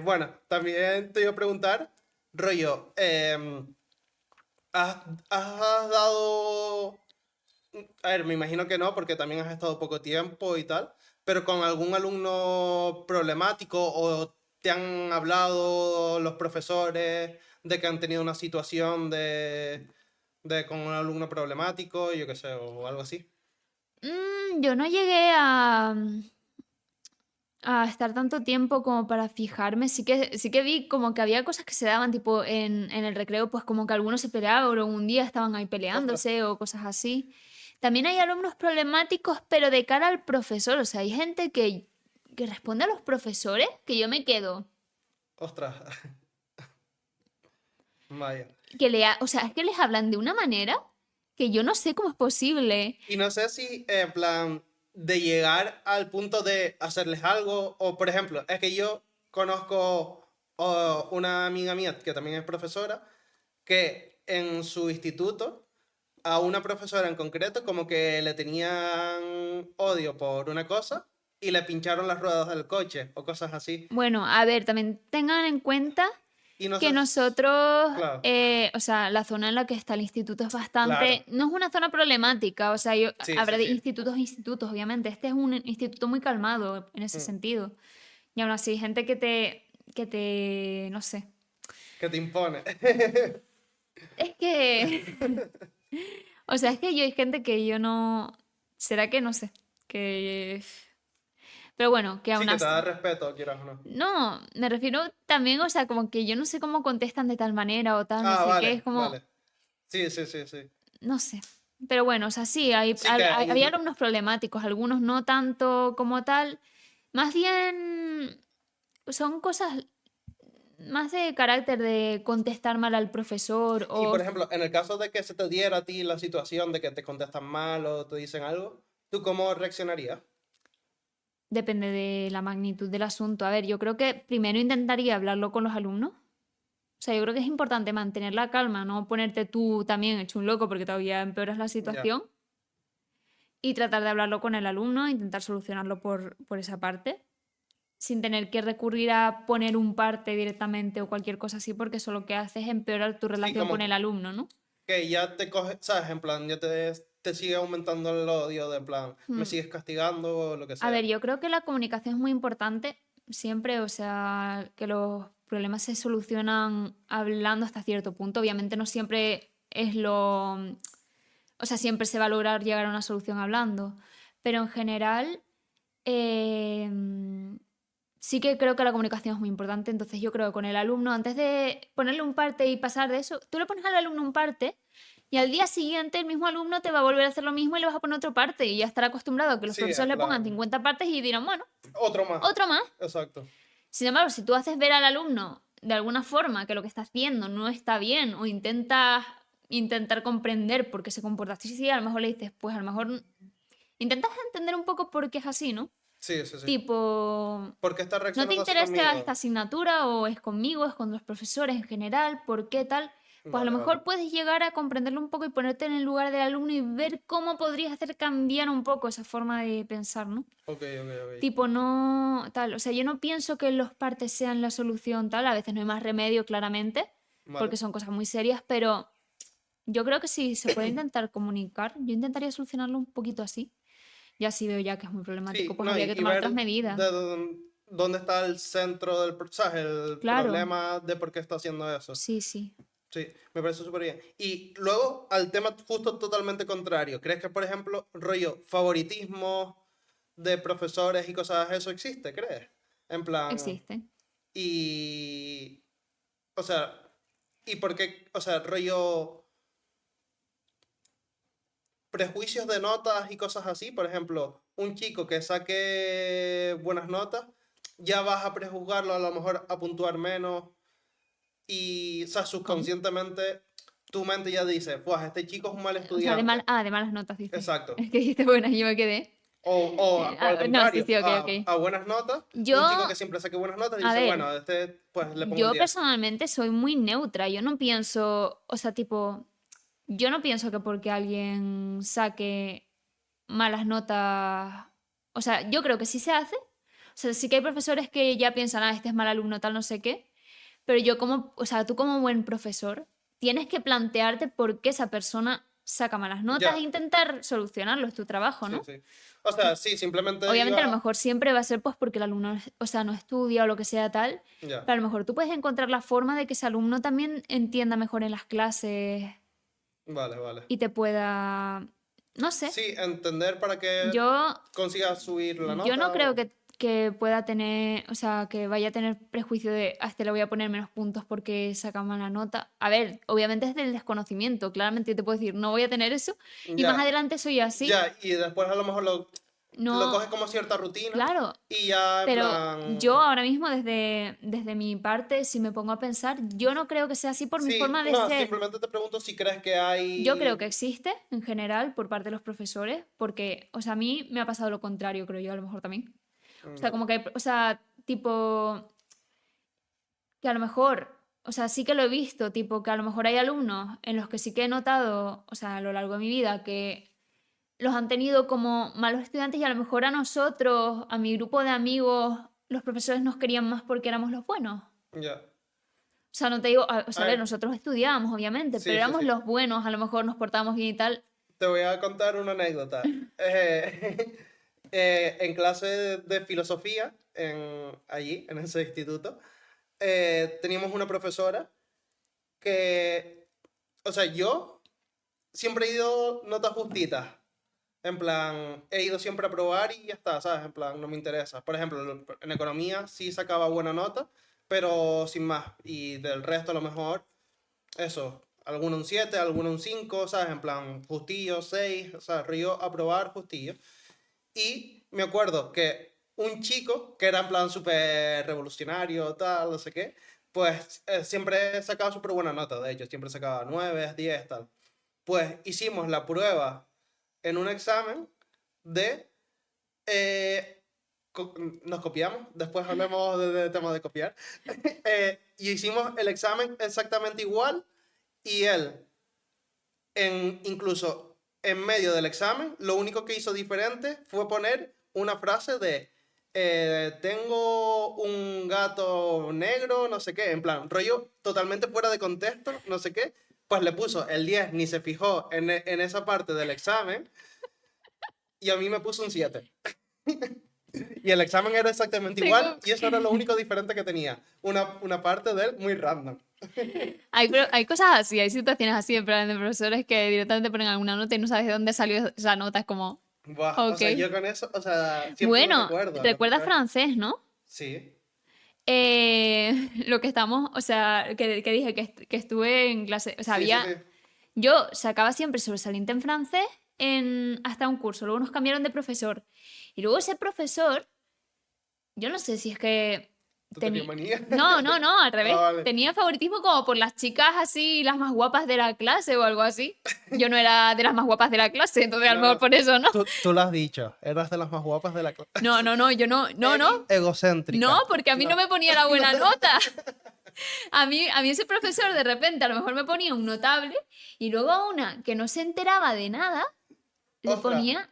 Bueno, también te iba a preguntar, rollo, ¿has, has dado, a ver, me imagino que no, porque también has estado poco tiempo y tal, pero con algún alumno problemático o te han hablado los profesores de que han tenido una situación de con un alumno problemático, yo qué sé, o algo así? Yo no llegué a estar tanto tiempo como para fijarme. Sí que vi como que había cosas que se daban, tipo en el recreo, pues como que algunos se peleaban o un día estaban ahí Ostras, peleándose o cosas así. También hay alumnos problemáticos, pero de cara al profesor. O sea, hay gente que responde a los profesores que yo me quedo. ostras, vaya. O sea, es que les hablan de una manera que yo no sé cómo es posible. Y no sé si, en plan, de llegar al punto de hacerles algo, o por ejemplo, es que yo conozco una amiga mía que también es profesora, que en su instituto, a una profesora en concreto, como que le tenían odio por una cosa y le pincharon las ruedas del coche o cosas así. Bueno, a ver, también tengan en cuenta Y no sé, que nosotros, claro, o sea, la zona en la que está el instituto es claro, bastante, no es una zona problemática, o sea, sí, habrá sí, de sí. institutos a institutos, obviamente. Este es un instituto muy calmado en ese Mm. sentido. Y aún así, gente no sé. Que te impone. Es que, o sea, es que yo hay gente que yo no, ¿será que no sé? Que, pero bueno, que Sí, aún que te da así. respeto, quieras o no. No, me refiero también, o sea, como que yo no sé cómo contestan de tal manera o tal, no Ah, sé qué, vale, es como, vale. Sí, sí, sí, sí. no sé. Pero bueno, o sea, sí, Sí que hay... había alumnos problemáticos, algunos no tanto como tal. Más bien son cosas más de carácter de contestar mal al profesor Y o por ejemplo, en el caso de que se te diera a ti la situación de que te contestan mal o te dicen algo, ¿tú cómo reaccionarías? depende de la magnitud del asunto. A ver, yo creo que primero intentaría hablarlo con los alumnos. O sea, yo creo que es importante mantener la calma, no ponerte tú también hecho un loco porque todavía empeoras la Ya. situación. Y tratar de hablarlo con el alumno, intentar solucionarlo por esa parte, sin tener que recurrir a poner un parte directamente o cualquier cosa así, porque eso lo que hace es empeorar tu Sí, relación con como el alumno, ¿no? que ya te coge, ¿sabes? En plan, ya te sigue aumentando el odio, de en plan, me Hmm. sigues castigando o lo que A ver, sea. yo creo que la comunicación es muy importante siempre, o sea, que los problemas se solucionan hablando hasta cierto punto. Obviamente no siempre es lo... O sea, siempre se va a lograr llegar a una solución hablando, pero en general sí que creo que la comunicación es muy importante. Entonces yo creo que con el alumno, antes de ponerle un parte y pasar de eso, tú le pones al alumno un parte y al día siguiente el mismo alumno te va a volver a hacer lo mismo y le vas a poner otro parte y ya estará acostumbrado a que los Sí, profesores en le pongan plan, 50 partes y dirán, bueno, otro más. otro más. Exacto. Sin embargo, si tú haces ver al alumno de alguna forma que lo que está haciendo no está bien o intentar comprender por qué se comporta así, sí, a lo mejor le dices, pues a lo mejor intentas entender un poco por qué es así, ¿no? Sí, sí, sí. Tipo, ¿Por qué estás ¿no te reaccionando así interesa esta conmigo? asignatura o es conmigo, es con los profesores en general? ¿Por qué tal? Pues a lo Vale, vale. mejor puedes llegar a comprenderlo un poco y ponerte en el lugar del alumno y ver cómo podrías hacer cambiar un poco esa forma de pensar, ¿no? Ok, ok, ok. Tipo, no, tal, o sea, yo no pienso que los partes sean la solución, tal, a veces no hay más remedio, claramente, Vale. porque son cosas muy serias, pero yo creo que si se puede intentar comunicar, yo intentaría solucionarlo un poquito así. Ya si veo ya que es muy problemático, Sí, pues no, habría que y tomar ver otras medidas. dónde está el centro del, ¿sabes? El Claro. problema de por qué está haciendo eso. Sí, sí. Sí, me parece súper bien. Y luego al tema justo totalmente contrario. ¿Crees que, por ejemplo, rollo, favoritismo de profesores y cosas, eso existe, crees? En plan, Existen. y, o sea, ¿y por qué, o sea, rollo, prejuicios de notas y cosas así? Por ejemplo, un chico que saque buenas notas, ya vas a prejuzgarlo a lo mejor a puntuar menos y, o sea, ¿Cómo? subconscientemente tu mente ya dice, pues este chico es un mal O sea, estudiante. de malas notas, dices. Exacto. Es que dijiste buenas, yo me quedé. O al No, sí, contrario, sí, ok, ok. a buenas notas, Yo, un chico que siempre saque buenas notas a dice, ver, bueno, este pues le pongo un yo 10. personalmente soy muy neutra. Yo no pienso, o sea, tipo, yo no pienso que porque alguien saque malas notas, o sea, yo creo que sí se hace. O sea, sí que hay profesores que ya piensan, este es mal alumno, tal, no sé qué. Pero yo como, o sea, tú como buen profesor, tienes que plantearte por qué esa persona saca malas notas e Ya, intentar solucionarlo, es tu trabajo, sí, ¿no? sí. O sea, sí, simplemente Obviamente a lo iba... mejor siempre va a ser pues porque el alumno, o sea, no estudia o lo que sea tal, Ya, pero a lo mejor tú puedes encontrar la forma de que ese alumno también entienda mejor en las clases vale, vale. y te pueda, no sé, Sí, entender para que yo, consigas subir la yo no nota creo o... que pueda tener, o sea, que vaya a tener prejuicio de a este le voy a poner menos puntos porque saca mala nota. A ver, obviamente es del desconocimiento, claramente yo te puedo decir, no voy a tener eso y más Ya, adelante soy así, ya, y después a lo mejor lo no, coges como cierta rutina claro. y ya en Pero yo plan... ahora mismo, desde mi parte, si me pongo a pensar, yo no creo que sea así por mi Sí, forma de no, ser. simplemente te pregunto si crees que Yo creo que hay... existe en general por parte de los profesores, porque, o sea, a mí me ha pasado lo contrario, creo yo, a lo mejor también. O sea, Vale. como que, o sea, tipo, que a lo mejor, o sea, sí que lo he visto, tipo, que a lo mejor hay alumnos en los que sí que he notado, o sea, a lo largo de mi vida, que los han tenido como malos estudiantes y a lo mejor a nosotros, a mi grupo de amigos, los profesores nos querían más porque éramos los buenos. Ya. O sea, no te digo, o A sea, a ver, ver, nosotros estudiábamos, obviamente, pero sí, sí, éramos sí. los buenos, a lo mejor nos portábamos bien y tal. Te voy a contar una anécdota. En clase de filosofía, allí, en ese instituto, teníamos una profesora que, o sea, yo siempre he ido notas justitas. En plan, he ido siempre a probar y ya está, ¿sabes? En plan, no me interesa. Por ejemplo, en economía sí sacaba buena nota, pero sin más. Y del resto, a lo mejor, eso, alguno un 7, alguno un 5, ¿sabes? En plan, justillo, 6, o sea, río a probar, justillo. Y me acuerdo que un chico, que era en plan súper revolucionario, tal, no sé qué, pues siempre sacaba súper buena nota, de hecho, siempre sacaba 9, 10, tal. Pues hicimos la prueba en un examen de... eh, nos copiamos, después hablemos del tema de copiar. Y hicimos el examen exactamente igual y él incluso en medio del examen, lo único que hizo diferente fue poner una frase de tengo un gato negro, no sé qué, en plan, rollo totalmente fuera de contexto, no sé qué, pues le puso el 10 ni se fijó en esa parte del examen y a mí me puso un 7. Y el examen era exactamente igual Tengo... y eso era lo único diferente que tenía. Una parte de él muy random. hay cosas así, hay situaciones así, en plan de profesores que directamente ponen alguna nota y no sabes de dónde salió esa nota, es como, Buah, o ok. sea, yo con eso, o sea, siempre lo Bueno, recuerdo, lo recuerda recuerdo. francés, ¿no? Sí, Lo que estamos, o sea, que dije que estuve en clase, o sea, sí, sí, sí. había, yo sacaba siempre sobresaliente en francés hasta un curso, luego nos cambiaron de profesor. Y luego ese profesor, yo no sé si es que ¿Tú tenías tenía... manía? No, no, no, al Ah, revés. vale. Tenía favoritismo como por las chicas así, las más guapas de la clase o algo así. Yo no era de las más guapas de la clase, entonces a lo No, mejor no. por eso, ¿no? Tú lo has dicho. Eras de las más guapas de la clase. No, no, no, yo no, no, no. Eres No, egocéntrica. porque a mí no No. me ponía la buena nota. A mí ese profesor de repente a lo mejor me ponía un notable y luego a una que no se enteraba de nada le Ostras. ponía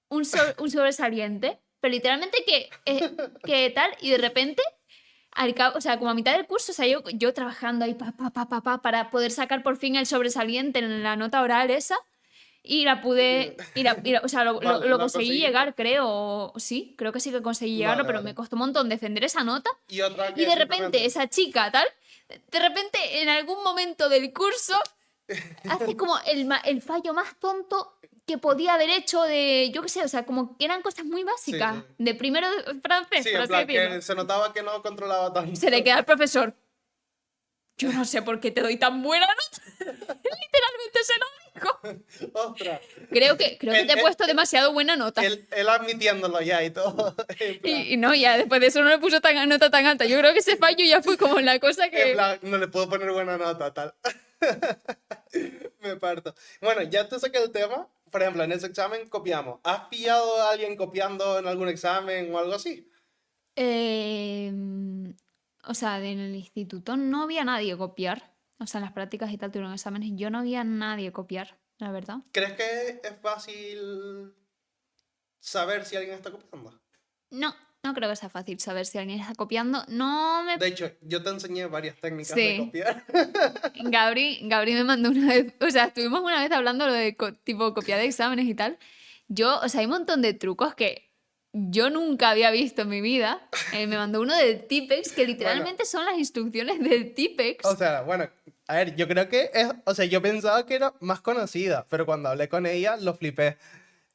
un sobresaliente. Pero literalmente que tal, y de repente, al cabo, o sea, como a mitad del curso, o sea, yo trabajando ahí para poder sacar por fin el sobresaliente en la nota oral esa. y la pude, o sea, Vale, lo ¿lo conseguí conseguiste? llegar, creo, sí, creo que sí que conseguí llegarlo, Vale, pero me vale. costó un montón defender esa nota. Y otra Y que de repente simplemente... esa chica, tal, de repente en algún momento del curso hace como el fallo más tonto que podía haber hecho de, yo qué sé, o sea, como que eran cosas muy Sí, sí. básicas, de primero de francés, Sí, por en así plan, decirlo. que se notaba que no controlaba Se le tanto. queda al profesor. Yo no sé por qué te doy tan buena nota. Literalmente se lo dijo. Ostras. Creo que Él, te he él, puesto demasiado buena nota. él admitiéndolo ya y todo. En plan, Y no, ya después de eso no le puso tan nota tan alta. Yo creo que ese fallo ya fue como la cosa en que... plan, no le puedo poner buena nota, tal. Me parto. Bueno, ya te saqué el tema. Por ejemplo, en ese examen copiamos. ¿Has pillado a alguien copiando en algún examen o algo así? O sea, en el instituto no había nadie copiar. O sea, en las prácticas y tal tuvieron exámenes. Yo no había nadie copiar, la verdad. ¿Crees que es fácil saber si alguien está copiando? No, no creo que sea fácil saber si alguien está copiando. No me... De hecho, yo te enseñé varias técnicas de Sí. copiar. Gabri me mandó una vez, o sea, estuvimos una vez hablando lo de tipo copiar de exámenes y tal. Yo, o sea, hay un montón de trucos que yo nunca había visto en mi vida. Me mandó uno del Tipex, que Bueno, literalmente son las instrucciones del o Tipex. sea, bueno, a ver, yo creo que es, o sea, yo pensaba que era más conocida, pero cuando hablé con ella lo flipé.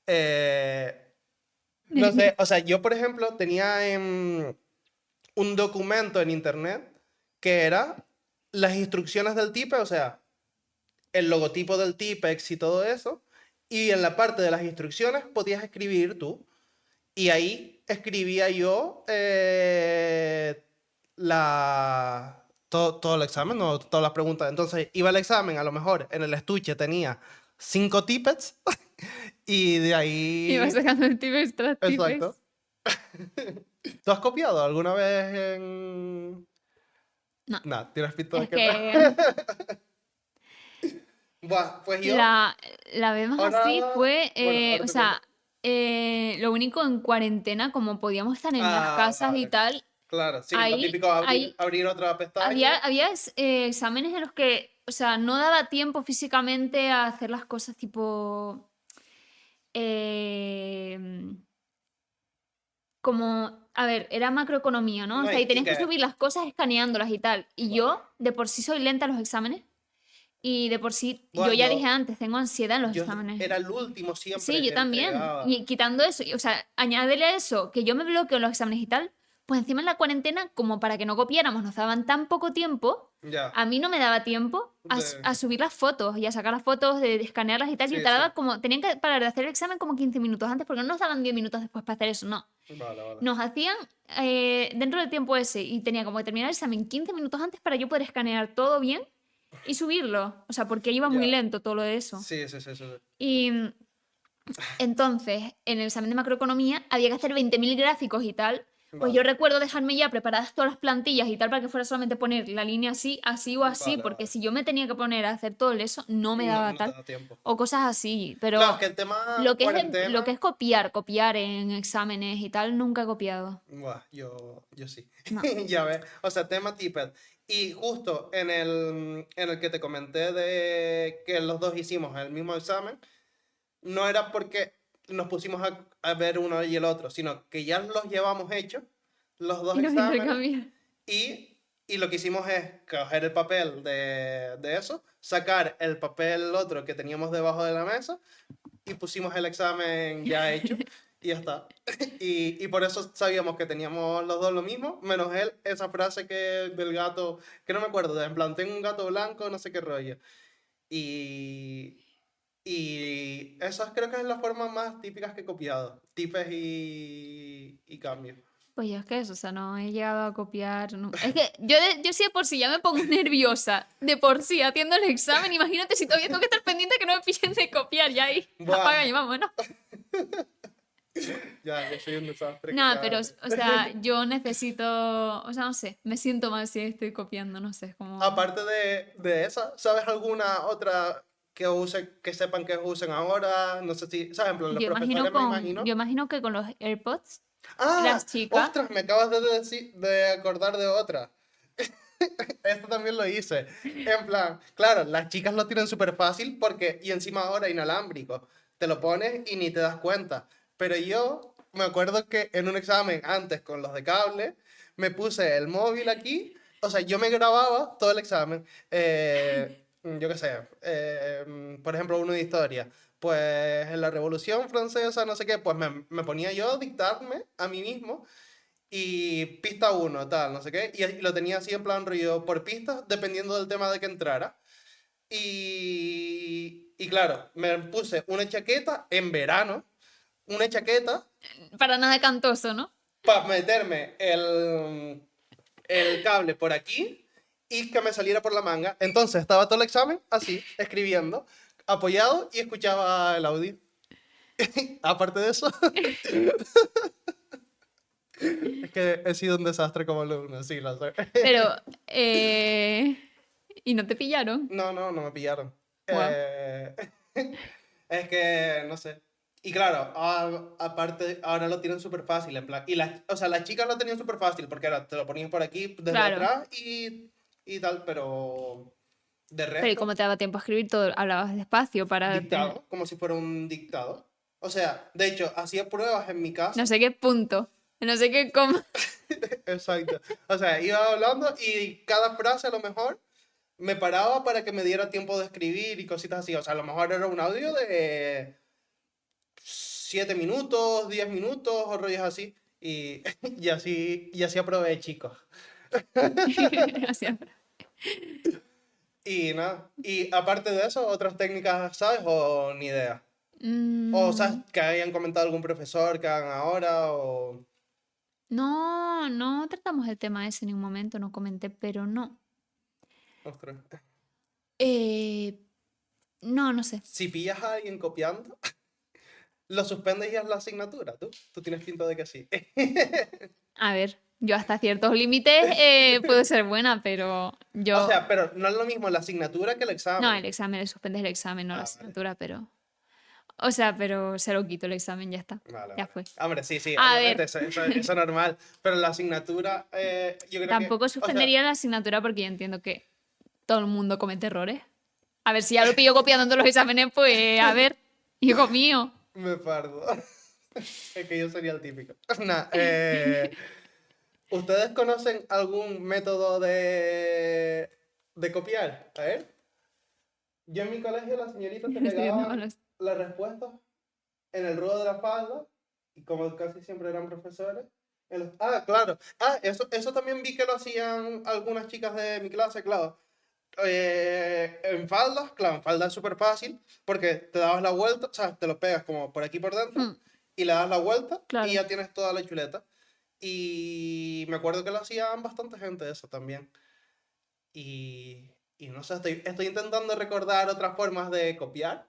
Eh, no sé, o sea, yo por ejemplo tenía un documento en internet que era las instrucciones del tipe, o sea, el logotipo del Tipex y todo eso, y en la parte de las instrucciones podías escribir tú, y ahí escribía yo todo el examen, no, todas las preguntas. Entonces iba al examen, a lo mejor en el estuche tenía 5 tickets y de Iba ahí... sacando el Tipex tras Exacto. Tipex. ¿Tú has copiado alguna vez en...? No, Nah, tienes pinta de es que no. que Buah, pues yo... la vez más así Ahora... fue, Bueno, ahora o te cuento. sea, lo único en cuarentena, como podíamos estar en las Ah, casas y vale. tal, Claro, sí, lo ahí, típico, abrir, ahí abrir otra pestaña. había exámenes en los que, o sea, no daba tiempo físicamente a hacer las cosas tipo... eh, como, a ver, era macroeconomía, ¿no? O No, sea, y y tenías que que... subir las cosas escaneándolas y tal. Y Vale. yo, de por sí, soy lenta en los exámenes. Y de por sí, yo Buah, ya dije antes, tengo ansiedad en los yo exámenes. era el último siempre Sí, yo que también. entregaba. Y quitando eso, o sea, añádele a eso, que yo me bloqueo en los exámenes y tal, pues encima en la cuarentena, como para que no copiáramos, nos daban tan poco tiempo, Ya. a mí no me daba tiempo De... a subir las fotos y a sacar las fotos, de escanearlas y tal. Yo Sí, sí. tardaba como, tenían que parar de hacer el examen como 15 minutos antes, porque no nos daban 10 minutos después para hacer eso, no. Vale, vale. Nos hacían dentro del tiempo ese y tenía como que terminar el examen 15 minutos antes para yo poder escanear todo bien y subirlo. O sea, porque iba muy Ya. lento todo lo de eso. Sí, sí, sí, sí. Y entonces, en el examen de macroeconomía había que hacer 20.000 gráficos y tal. Pues yo Vale, recuerdo dejarme ya preparadas todas las plantillas y tal para que fuera solamente poner la línea así, así o así, vale, porque vale. si yo me tenía que poner a hacer todo eso, no me No, daba no te tal. da tiempo. O cosas así. Claro, es Pero que el tema lo que cuarentena... es copiar en exámenes y tal, nunca he copiado. Buah, yo sí. No. Ya ves. O sea, tema Tippet. Y justo en el que te comenté de que los dos hicimos el mismo examen, no era porque nos pusimos a ver uno y el otro, sino que ya los llevamos hechos, los dos Y nos exámenes, intercambian. y lo que hicimos es coger el papel de eso, sacar el papel otro que teníamos debajo de la mesa y pusimos el examen ya hecho y ya está. Y por eso sabíamos que teníamos los dos lo mismo, menos él, esa frase que del gato, que no me acuerdo, en plan, tengo un gato blanco, no sé qué rollo. Y, y esas creo que es la forma más típicas que he copiado. Tipes y cambios. Pues yo es que eso, o sea, no he llegado a copiar. Es que yo sí de por sí ya me pongo nerviosa de por sí haciendo el examen. Imagínate si todavía tengo que estar pendiente que no me pillen de copiar ya ahí. Buah, Apaga y vámonos. ya, yo soy un desastre que Nada, pero, cae. o sea, yo necesito. O sea, no sé, me siento mal si estoy copiando, no sé, es como. Aparte de esa, ¿sabes alguna otra que que sepan que usen ahora? No sé si, ¿sabes? En plan, los profesores me Yo imagino. imagino que con los AirPods, ¡Ah! las chicas. ¡Ostras! Me acabas de decir, de acordar de otra. Esto también lo hice. En plan, claro, las chicas lo tienen súper fácil porque, y encima ahora inalámbrico, te lo pones y ni te das cuenta. Pero yo me acuerdo que en un examen antes con los de cable, me puse el móvil aquí, o sea, yo me grababa todo el examen. Yo qué sé, por ejemplo, uno de historia. Pues en la Revolución Francesa, no sé qué, pues me ponía yo a dictarme a mí mismo y pista uno tal, no sé qué, y lo tenía así en plan rollo por pistas, dependiendo del tema de que entrara. Y claro, me puse una chaqueta en verano, una chaqueta Para nada cantoso, ¿no? para meterme el cable por aquí y que me saliera por la manga. Entonces estaba todo el examen así, escribiendo, apoyado y escuchaba el audio. Aparte de eso, es que he sido un desastre como alumno, sí, lo sé. Pero, ¿y no te pillaron? No, no, no me pillaron. Wow. Eh, es que, no sé. Y claro, aparte, ahora lo tienen súper fácil, en plan. Y o sea, las chicas lo tenían súper fácil porque era, te lo ponías por aquí, desde Claro. atrás y tal, pero de Pero ¿y cómo resto, te daba tiempo a escribir todo? Hablabas despacio para tener... dictado, como si fuera un dictado. O sea, de hecho, hacía pruebas en mi No casa. sé qué punto. No sé qué cómo. Exacto. O sea, iba hablando y cada frase a lo mejor me paraba para que me diera tiempo de escribir y cositas así. O sea, a lo mejor era un audio de 7 minutos, 10 minutos o rollos así. Y, y así aprobé, chicos. O sea, Y nada. Y aparte de eso, otras técnicas, ¿sabes? O ni idea. O, ¿sabes? mm, Que hayan comentado algún profesor que hagan ahora o... no, no tratamos el tema ese en ningún momento, no comenté, pero no. Ostras. Eh, no, no sé. Si pillas a alguien copiando, lo suspendes y es la asignatura, ¿tú? Tú tienes pinta de que sí. A ver, yo hasta ciertos límites puedo ser buena, pero O yo... sea, pero no es lo mismo la asignatura que el No, examen. el examen, el suspendes el examen, no la Ah, vale. asignatura, pero... O sea, pero se lo quito el examen, ya está. Vale, Ya vale. fue. Hombre, sí, sí, A obviamente, ver, eso es normal. Pero la asignatura, yo creo que, tampoco o sea, suspendería la asignatura porque yo entiendo que todo el mundo comete errores. A ver, si ya lo pillo copiando en todos los exámenes, pues a ver, hijo mío. me pardo. Es que yo sería el típico. Nah, ¿ustedes conocen algún método de copiar? A ver. Yo en mi colegio las señoritas se Estoy viendo pegaban malos. las respuestas en el ruedo de la falda, y como casi siempre eran profesores. Ah, claro. Ah, eso también vi que lo hacían algunas chicas de mi clase, claro. En faldas, claro, en falda es súper fácil, porque te dabas la vuelta, o sea, te lo pegas como por aquí por dentro, Hmm, y le das la vuelta y claro. ya tienes toda la chuleta. Y me acuerdo que lo hacían bastante gente eso también. Y no sé, estoy intentando recordar otras formas de copiar.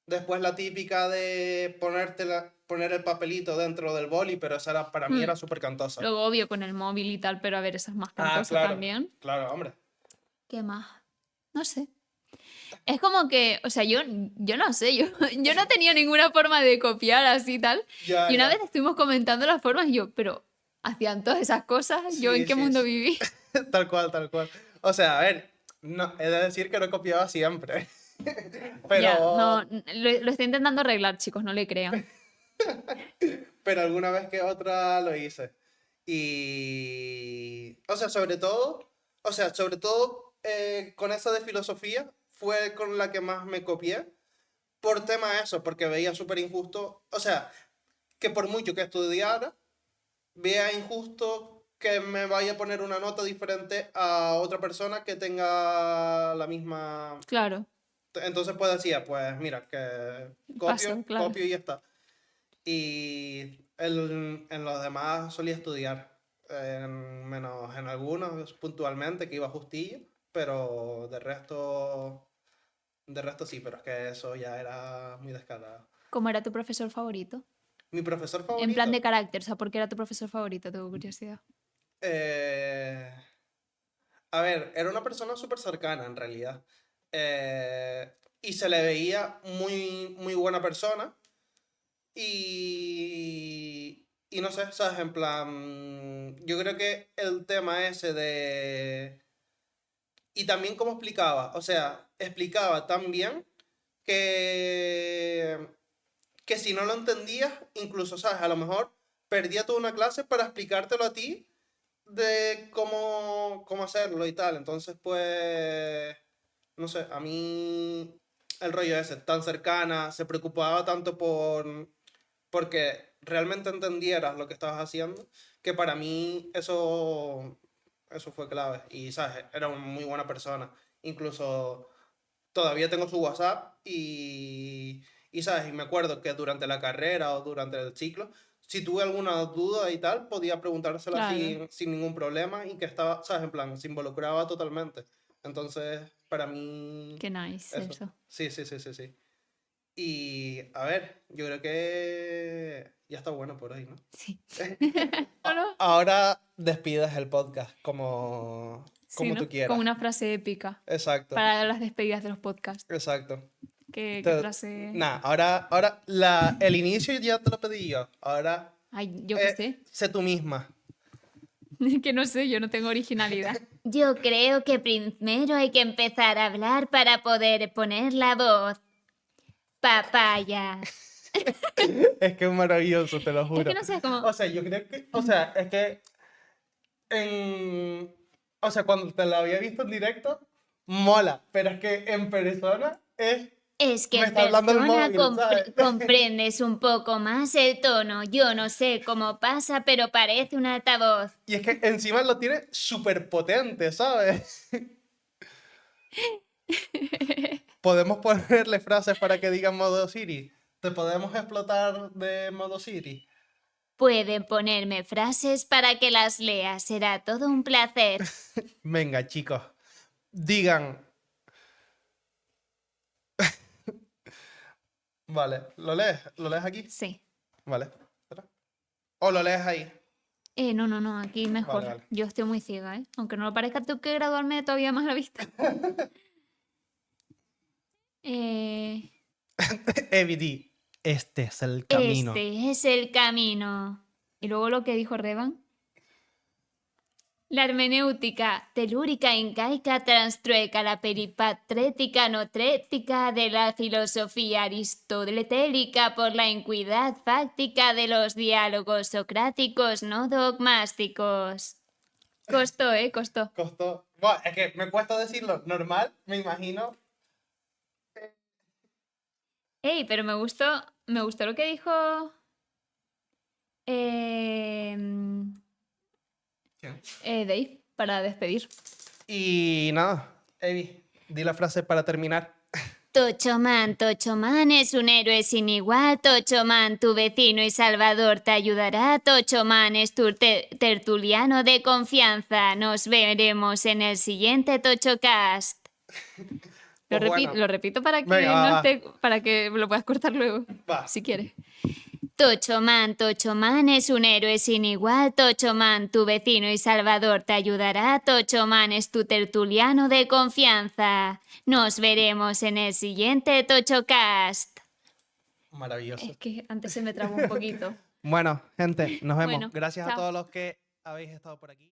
Después la típica de poner el papelito dentro del boli, pero esa era, para mí Hmm. era súper cantosa. Luego, obvio, con el móvil y tal, pero a ver, esa es más Ah, cantosa claro, también. claro, hombre. ¿Qué más? No sé. Es como que, o sea, yo no sé, yo no tenía ninguna forma de copiar así tal. Ya, Y una vez ya. estuvimos comentando las formas y yo, pero hacían todas esas cosas, ¿yo en Sí, qué sí, mundo sí. viví? Tal cual, tal cual. O sea, a ver, no, he de decir que no copiaba siempre. Ya, no, Pero, lo estoy intentando arreglar, chicos, no le crean. pero alguna vez que otra lo hice. O sea, sobre todo con esa de filosofía fue con la que más me copié. Por tema de eso, porque veía súper injusto. O sea, que por mucho que estudiara, vea injusto que me vaya a poner una nota diferente a otra persona que tenga la misma. Claro, Entonces pues decía, pues mira, que paso, claro. copio y ya está. Y en los demás solía estudiar, menos en algunos puntualmente, que iba justillo, pero de resto sí, pero es que eso ya era muy descarado. ¿Cómo era tu profesor favorito? Mi profesor En plan favorito, de carácter, o sea, ¿por qué era tu profesor favorito? Tengo curiosidad. eh, a ver, era una persona súper cercana en realidad. Y se le veía muy, muy buena persona. Y no sé, ¿sabes? En plan, yo creo que el tema ese de Y también cómo explicaba, o sea, explicaba tan bien que, que si no lo entendías, incluso, ¿sabes? A lo mejor perdía toda una clase para explicártelo a ti de cómo hacerlo y tal. Entonces, pues, no sé, a mí el rollo ese, tan cercana, se preocupaba tanto porque realmente entendieras lo que estabas haciendo, que para mí eso fue clave. Y, ¿sabes? Era una muy buena persona. Incluso todavía tengo su WhatsApp y, ¿sabes? Y me acuerdo que durante la carrera o durante el ciclo, si tuve alguna duda y tal, podía preguntársela Claro, sin ningún problema y que estaba, ¿sabes? En plan, se involucraba totalmente. Entonces, para mí, qué nice eso. eso. Sí, sí, sí, sí, sí. Y, a ver, yo creo que ya está bueno por hoy, ¿no? Sí. No, no. Ahora despides el podcast como, Sí, como ¿no? tú Como quieras. una frase épica Exacto, para las despedidas de los podcasts. exacto. ¿Qué frase? Nada, ahora el inicio ya te lo pedí yo. Ahora, Ay, yo qué sé. sé tú misma. Que no sé, yo no tengo originalidad. Yo creo que primero hay que empezar a hablar para poder poner la voz. Papaya. Es que es maravilloso, te lo Es que juro. no sé, como... O sea, yo creo que, o sea, es que o sea, cuando te la había visto en directo, mola, pero es que en persona Es que me en está hablando el persona móvil, ¿sabes? comprendes un poco más el tono. Yo no sé cómo pasa, pero parece un altavoz. Y es que encima lo tiene súper potente, ¿sabes? Podemos ponerle frases para que diga modo Siri. Te podemos explotar de modo Siri. Pueden ponerme frases para que las lea. Será todo un placer. Venga, chicos. Digan. Vale, ¿lo lees? ¿Lo lees aquí? Sí. Vale. Espera. O lo lees ahí. No, no, no, aquí mejor. Vale, vale. Yo estoy muy ciega, ¿eh? Aunque no lo parezca, tengo que graduarme todavía más la vista. Eh, Evity, este es el camino. Este es el camino. y luego lo que dijo Revan. La hermenéutica telúrica incaica transtrueca la peripatrética notrética de la filosofía aristotélica por la incuidad fáctica de los diálogos socráticos no dogmásticos. Costó, costó. Costó. Buah, es que me cuesta decirlo normal, me imagino. Ey, pero me gustó lo que dijo eh, Dave para despedir. Y nada, Evi, di la frase para terminar. Tochomán es un héroe sin igual. Tochomán, tu vecino y salvador, te ayudará. Tochomán es tu tertuliano de confianza. Nos veremos en el siguiente Tochocast. Lo, Pues bueno, lo repito para que venga, no va, esté, para que lo puedas cortar luego, va. si quieres. Tochomán es un héroe sin igual. Tochomán, tu vecino y salvador, te ayudará. Tochomán es tu tertuliano de confianza. Nos veremos en el siguiente Tochocast. Maravilloso. Es que antes se me trabó un poquito. Bueno, gente, nos vemos. Bueno, Gracias a chao. todos los que habéis estado por aquí.